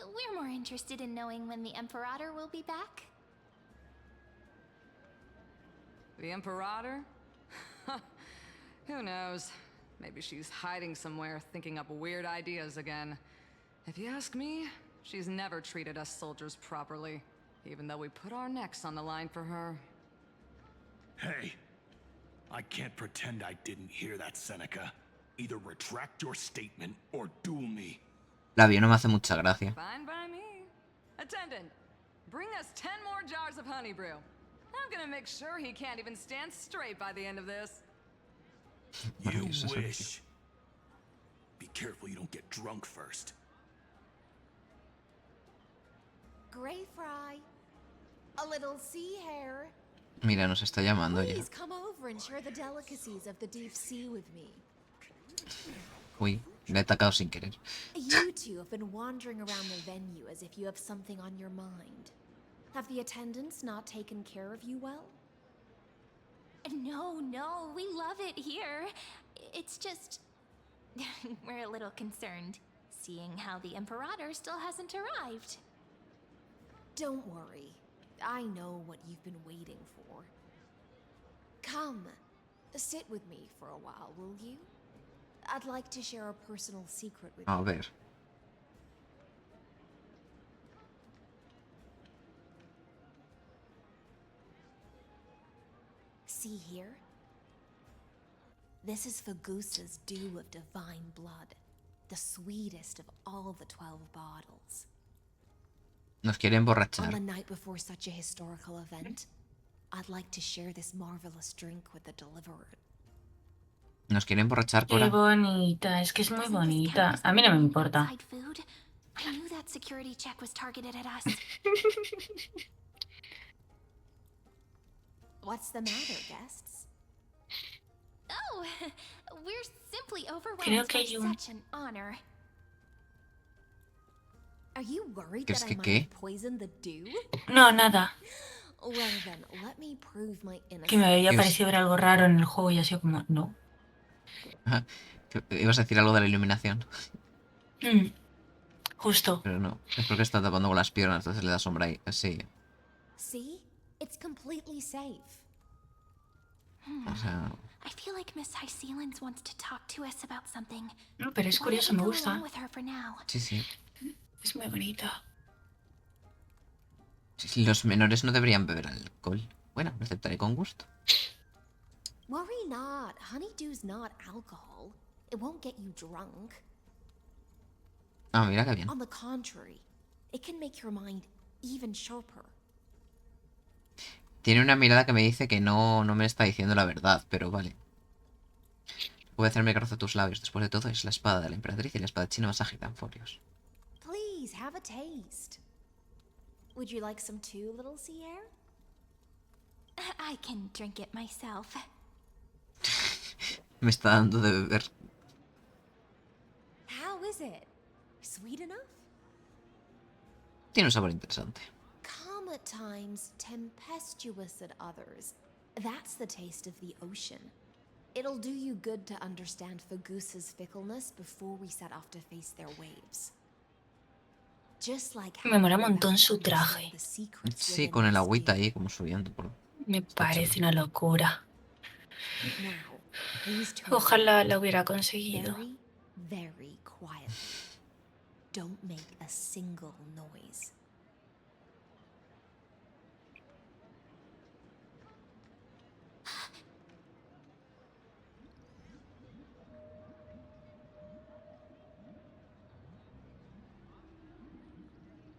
we're more interested in knowing when the Imperator will be back. The Imperator? Who knows? Maybe she's hiding somewhere, thinking up weird ideas again. If you ask me, she's never treated us soldiers properly, even though we put our necks on the line for her. Hey, I can't pretend I didn't hear that, Seneca. Either retract your statement or duel me. La bio no me hace mucha gracia. Fine by me. Attendant, bring us 10 more jars of honey brew. I'm gonna make sure he can't even stand straight by the end of this. You wish. Be careful you don't get drunk first. Grey Fry, a little sea hare. Mira, nos está llamando ya. Please come over and share the delicacies of the deep sea with me. Uy, le he atacado sin querer. You two have been wandering around the venue as if you have something on your mind. Have the attendants not taken care of you well? No, we love it here. It's just... we're a little concerned, seeing how the Imperator still hasn't arrived. Don't worry. I know what you've been waiting for. Come, sit with me for a while, will you? I'd like to share a personal secret with you. A ver. See here? This is Fagusa's dew of divine blood, the sweetest of all the 12 bottles. Nos quiere emborrachar. On the night before such a historical event, I'd like to share this marvelous drink with the Deliverer. Nos quiere emborrachar, Qué Cora. bonita, es que es muy bonita. A mí no me importa. Outside food? I knew that security check was targeted at us. What's the matter, guests? Oh, we're simply Creo overwhelmed que by hay un... such an honor. Are you worried ¿Qué es that I que might qué? have poisoned the dew? No, nada. Well then, let me prove my Que me había innocence. parecido ver algo raro en el juego y así como, no. Ajá. Ibas a decir algo de la iluminación. Justo. Pero no. Es porque está tapando con las piernas, entonces le da sombra ahí. Sí. See? It's completely safe. O sea... I feel like Miss High Sealands wants to talk to us about something. No, pero es Why don't curioso, we me go gusta. along with her for now? Sí, sí. Es muy bonita. Sí, los menores no deberían beber alcohol. Bueno, lo aceptaré con gusto. Worry not. Honeydew's not alcohol. It won't get you drunk. Ah, mira qué bien. On the contrary, it can make your mind even sharper. Tiene una mirada que me dice que no me está diciendo la verdad, pero vale. Puede hacerme que roce tus labios. Después de todo, es la espada de la emperatriz y la espada china más ágil de Anforios. Please have a taste. Would you like some too, little Sierra? I can drink it myself. Me está dando de beber. How is it? Sweet enough? Tiene un sabor interesante. Calm at times, tempestuous at others. That's the taste of the ocean. It'll do you good to understand Fagusa's fickleness before we set off to face their waves. Just like how Me mola un you montón have su understood traje. the secrets Sí, within con el this agüita dew. ahí como subiendo por... Me parece una locura. Now, please turn Ojalá around. la hubiera conseguido. Very, very quietly. Don't make a single noise.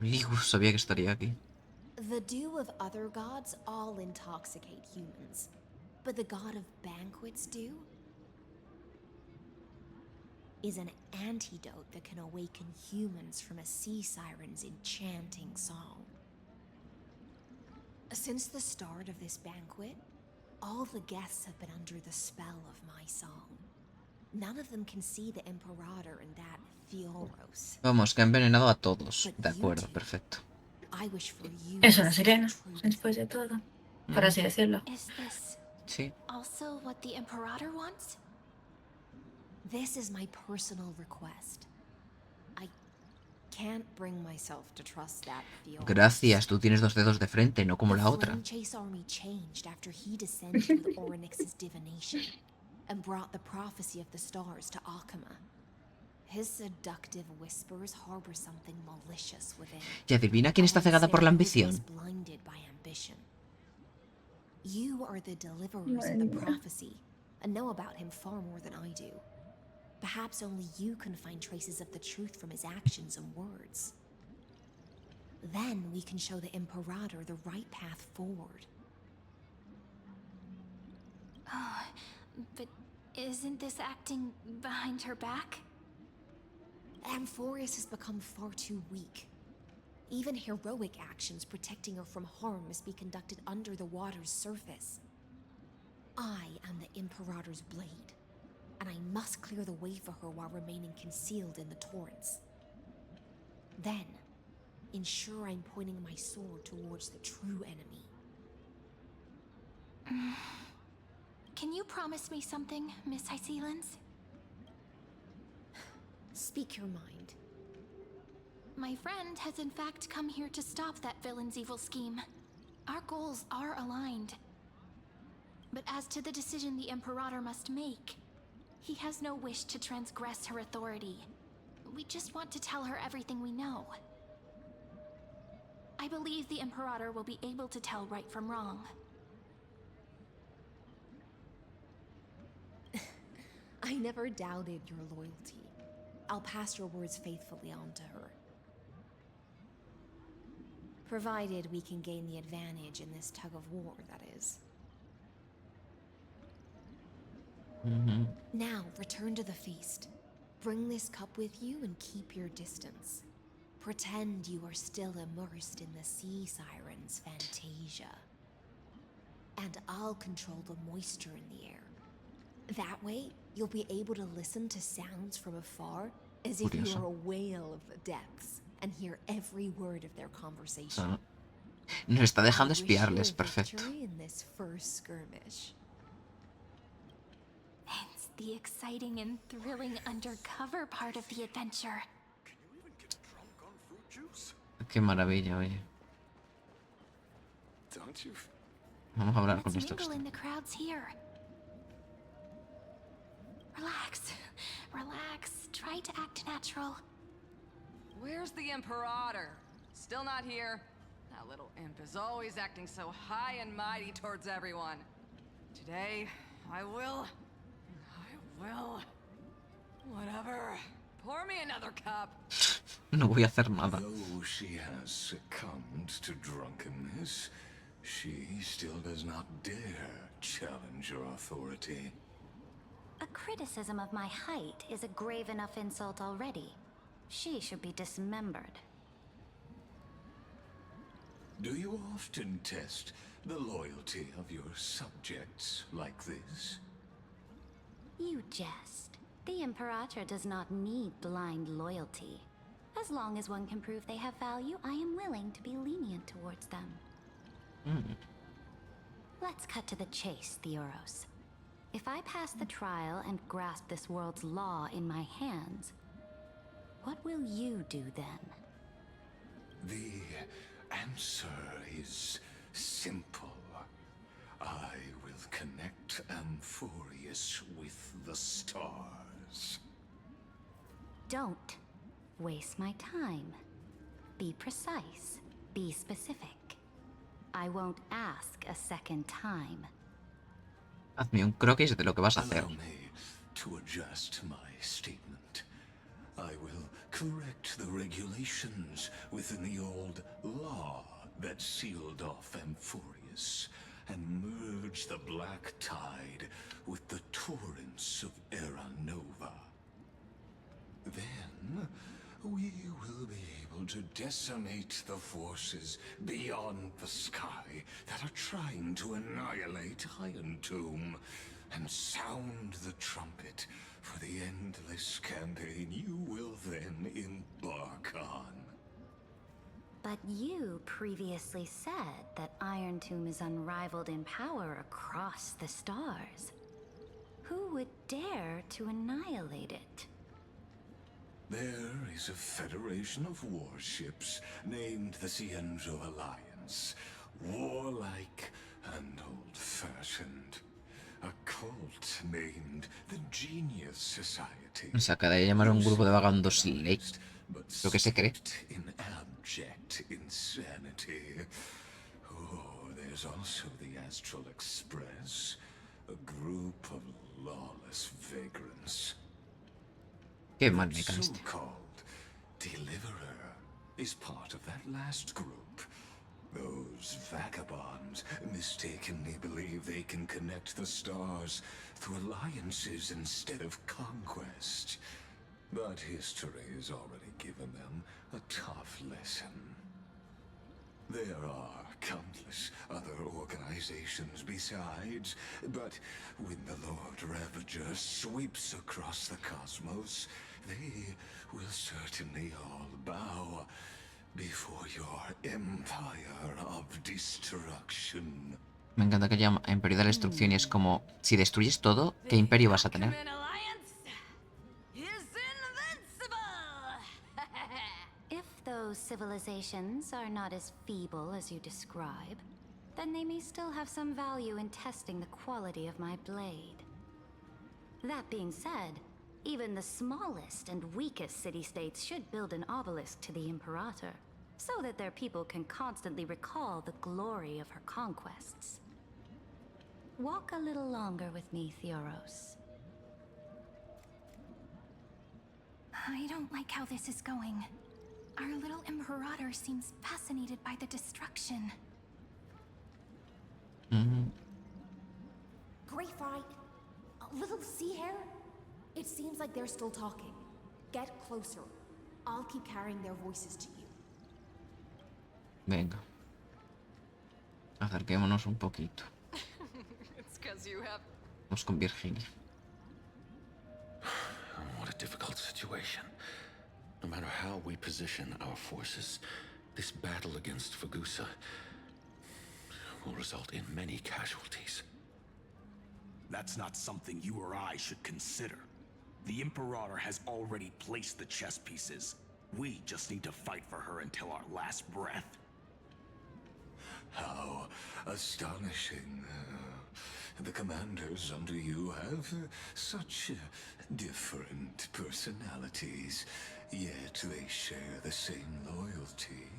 Ligus sabía que estaría aquí. The dew of other gods all intoxicate humans. But the god of banquets dew is an antidote that can awaken humans from a sea siren's enchanting song. Since the start of this banquet, all the guests have been under the spell of my song. None of them can see the Imperator and that Theoros. Vamos, que ha envenenado a todos. De acuerdo, perfecto. I wish for you Es to una see sirena, the truth. después de todo. Por así decirlo. Is this Sí. also what the Imperator wants? This is my personal request. I can't bring myself to trust that Theoros. Gracias, tú tienes dos dedos de frente, no como The la otra. Flame Chase army changed after he descended with Orynyx's divination and brought the prophecy of the stars to Akuma. His seductive whispers harbor something malicious within. ¿Y adivina quién está cegada por la ambición? Blinded by ambition. You are the deliverers of the prophecy and know about him far more than I do. Perhaps only you can find traces of the truth from his actions and words. Then we can show the Imperator the right path forward. Oh, but isn't this acting behind her back? Amphorius has become far too weak. Even heroic actions protecting her from harm must be conducted under the water's surface. I am the Imperator's blade, and I must clear the way for her while remaining concealed in the torrents. Then, ensure I'm pointing my sword towards the true enemy. Can you promise me something, Miss High Sealands? Speak your mind. My friend has in fact come here to stop that villain's evil scheme. Our goals are aligned. But as to the decision the Imperator must make, he has no wish to transgress her authority. We just want to tell her everything we know. I believe the Imperator will be able to tell right from wrong. I never doubted your loyalty. I'll pass your words faithfully on to her. Provided we can gain the advantage in this tug of war, that is. Now, return to the feast. Bring this cup with you and keep your distance. Pretend you are still immersed in the sea siren's fantasia. And I'll control the moisture in the air. That way, you'll be able to listen to sounds from afar as if you were a whale of the depths and hear every word of their conversation. Nos está dejando espiarles, perfecto. In this first skirmish. It's the exciting and thrilling undercover part of the adventure. Can you even get drunk on fruit juice? Qué maravilla, oye. Don't you? Vamos a hablar con Let's estos. mingle in the crowds here. Relax. Relax. Try to act natural. Where's the Imperator? Still not here? That little imp is always acting so high and mighty towards everyone. Today, I will... Whatever. Pour me another cup. No voy a hacer nada. Though she has succumbed to drunkenness, she still does not dare challenge your authority. A criticism of my height is a grave enough insult already. She should be dismembered. Do you often test the loyalty of your subjects like this? You jest. The Imperator does not need blind loyalty. As long as one can prove they have value, I am willing to be lenient towards them. Let's cut to the chase, Theoros. If I pass the trial and grasp this world's law in my hands, what will you do then? The answer is simple. I will connect Amphorius with the stars. Don't waste my time. Be precise. Be specific. I won't ask a second time. Hazme un croquis de lo que vas a hacer. Allow me to adjust my statement. I will correct the regulations within the old law that sealed off Amphorius and merge the black tide with the torrents of Era Nova. Then we will be able to decimate the forces beyond the sky that are trying to annihilate Iron Tomb and sound the trumpet for the endless campaign you will then embark on. But you previously said that Iron Tomb is unrivaled in power across the stars. Who would dare to annihilate it? There is a federation of warships named the Cienzo Alliance. Warlike and old-fashioned. A cult named the Genius Society. Se acaba de llamar un grupo de vagabundos late. Lo que se cree. In abject insanity. Oh, there's also the Astral Express. A group of lawless vagrants. Qué mal me caíste. So-called Deliverer is part of that last group. Those vagabonds mistakenly believe they can connect the stars through alliances instead of conquest. But history has already given them a tough lesson. There are countless other organizations besides, but when the Lord Ravager sweeps across the cosmos, they will certainly all bow before your empire of destruction. Me encanta que llama a Imperio de la Destrucción y es como, si destruyes todo, ¿qué imperio vas a tener? If those civilizations are not as feeble as you describe, then they may still have some value in testing the quality of my blade. That being said, even the smallest and weakest city-states should build an obelisk to the Imperator, so that their people can constantly recall the glory of her conquests. Walk a little longer with me, Theoros. I don't like how this is going. Our little Imperator seems fascinated by the destruction. Great fight. Oh, Little sea hare? It seems like they're still talking. Get closer. I'll keep carrying their voices to you. Venga. Acerquémonos un poquito. It's 'cause you have... Vamos con Virginia. What a difficult situation. No matter how we position our forces, this battle against Fagusa will result in many casualties. That's not something you or I should consider. The Imperator has already placed the chess pieces. We just need to fight for her until our last breath. How astonishing. The commanders under you have such different personalities, yet they share the same loyalty.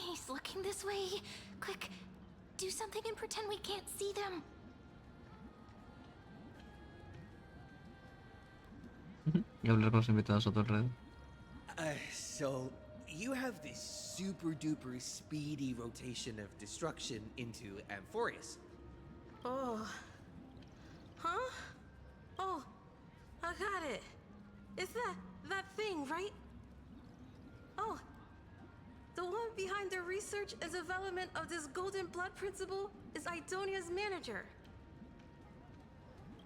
He's looking this way. Quick, do something and pretend we can't see them. Y hablar con los invitados a tu alrededor. So, you have this super duper speedy rotation of destruction into Amphorius. Oh. Huh? Oh, I got it. It's that thing, right? Oh. The one behind the research and development of this golden blood principle is Idonia's manager.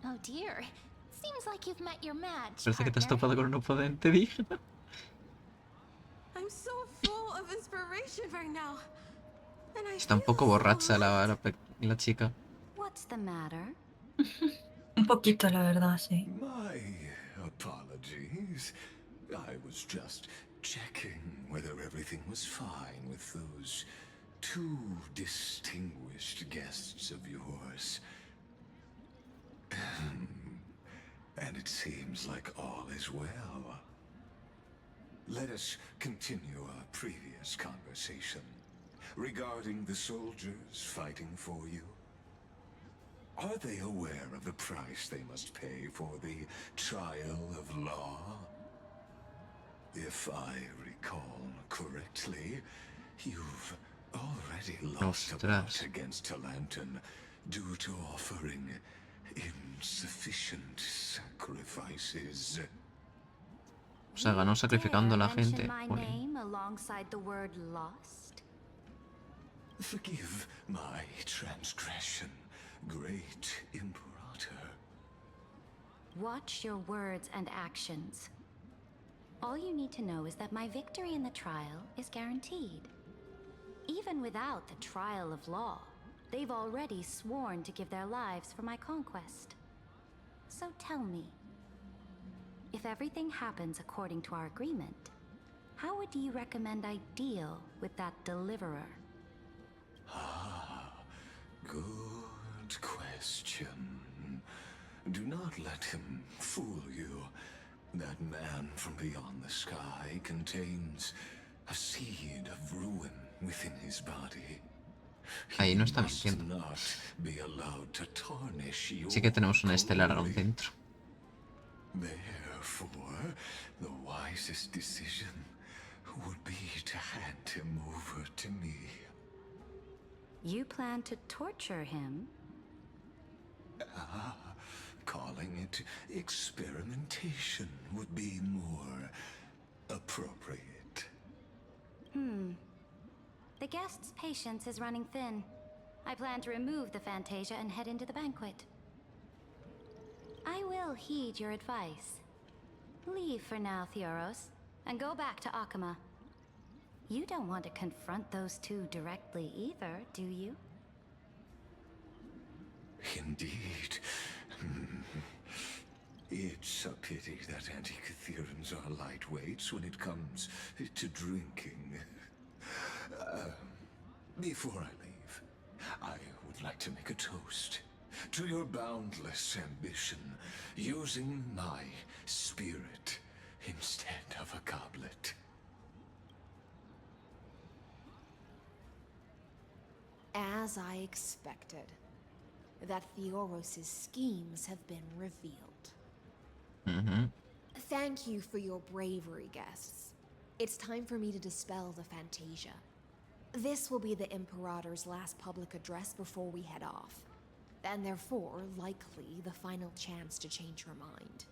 Oh dear. Seems like you've met your match, Parece que te has partner. topado con un oponente, dije. I'm so full of inspiration right now. And I Está un poco borracha la chica. What's the matter? Un poquito, la verdad, sí. My apologies. I was just checking whether everything was fine with those two distinguished guests of yours. And it seems like all is well. Let us continue our previous conversation regarding the soldiers fighting for you. Are they aware of the price they must pay for the trial of law? If I recall correctly, you've already lost a lot against Talanton due to offering insufficient sacrifices. O sea, ganó sacrificando a la Mention gente. my Muy bien. name alongside the word lost? Forgive my transgression, great Imperator. Watch your words and actions. All you need to know is that my victory in the trial is guaranteed. Even without the trial of law, they've already sworn to give their lives for my conquest. So tell me, if everything happens according to our agreement, how would you recommend I deal with that deliverer? Ah, good question. Do not let him fool you. That man from beyond the sky contains a seed of ruin within his body. Ahí no está Must mintiendo. not be allowed to tarnish your Sí que tenemos una estelar aún glory. dentro. Therefore, the wisest decision would be to hand him over to me. You plan to torture him? Calling it experimentation would be more appropriate. The guest's patience is running thin. I plan to remove the Fantasia and head into the banquet. I will heed your advice. Leave for now, Theoros, and go back to Akama. You don't want to confront those two directly either, do you? Indeed. It's a pity that Antikytherans are lightweights when it comes to drinking. Before I leave, I would like to make a toast to your boundless ambition, using my spirit instead of a goblet. As I expected, that Theoros' schemes have been revealed. Thank you for your bravery, guests. It's time for me to dispel the Fantasia. This will be the Imperator's last public address before we head off. And therefore, likely, the final chance to change her mind.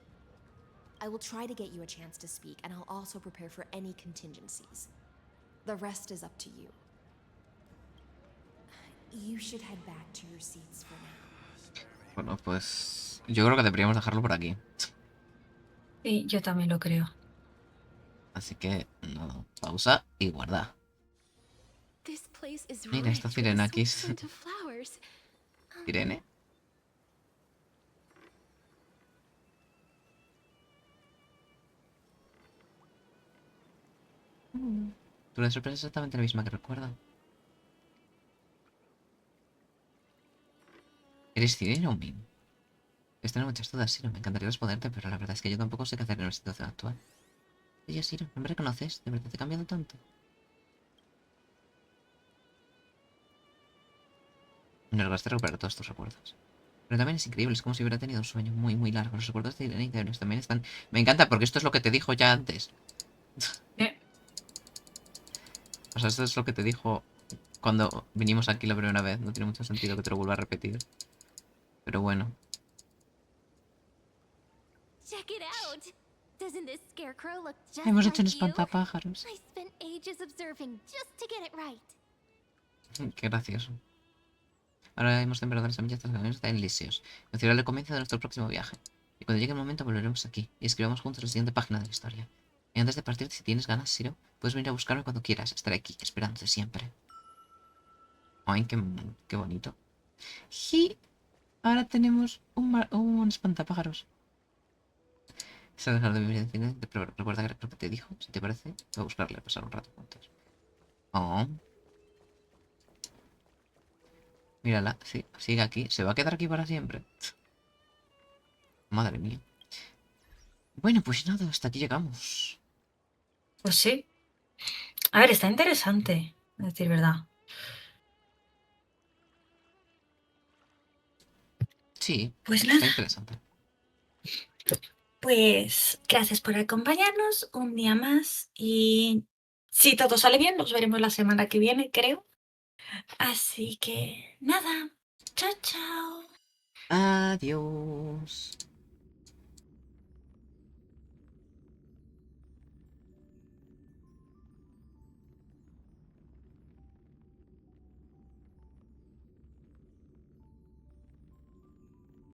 I will try to get you a chance to speak, and I'll also prepare for any contingencies. The rest is up to you. You should head back to your seats for now. Bueno, pues yo creo que deberíamos dejarlo por aquí. Sí, yo también lo creo. Así que, nada, pausa y guarda. Mira, esta sirena aquí. ¿Sirene? Tu la sorpresa es exactamente la misma que recuerda. ¿Eres Sirena o Min? Esta no muchas dudas, Siro. Me encantaría responderte, pero la verdad es que yo tampoco sé qué hacer en la situación actual. Oye, Siro, ¿no me reconoces? ¿De verdad te he cambiado tanto? Me lograste recuperar todos tus recuerdos. Pero también es increíble, es como si hubiera tenido un sueño muy, muy largo. Los recuerdos de Irene y de también están... Me encanta, porque esto es lo que te dijo ya antes. O sea, esto es lo que te dijo cuando vinimos aquí la primera vez. No tiene mucho sentido que te lo vuelva a repetir. Pero bueno. Check it out. Doesn't this scarecrow look just Hemos like hecho un you? espantapájaros. I spent ages observing just to get it right. Qué gracioso. Ahora hemos sembrado las semillas de los caminos de Elíseos. Nos el comienzo de nuestro próximo viaje. Y cuando llegue el momento volveremos aquí y escribamos juntos la siguiente página de la historia. Y antes de partir, si tienes ganas, Siro, puedes venir a buscarme cuando quieras. Estaré aquí, esperándote siempre. Ay, qué bonito. Y ahora tenemos un espantapájaros. Se ha dejado de vivir en cine, pero recuerda que lo que te dijo. Si te parece, voy a buscarle, pasar un rato juntos. Oh. Mírala, sí, sigue aquí. ¿Se va a quedar aquí para siempre? Madre mía. Bueno, pues nada, hasta aquí llegamos. Pues sí. A ver, está interesante, a decir verdad. Sí, pues está nada. interesante. Pues gracias por acompañarnos un día más y si todo sale bien, nos veremos la semana que viene, creo. Así que nada. Chao, chao. Adiós.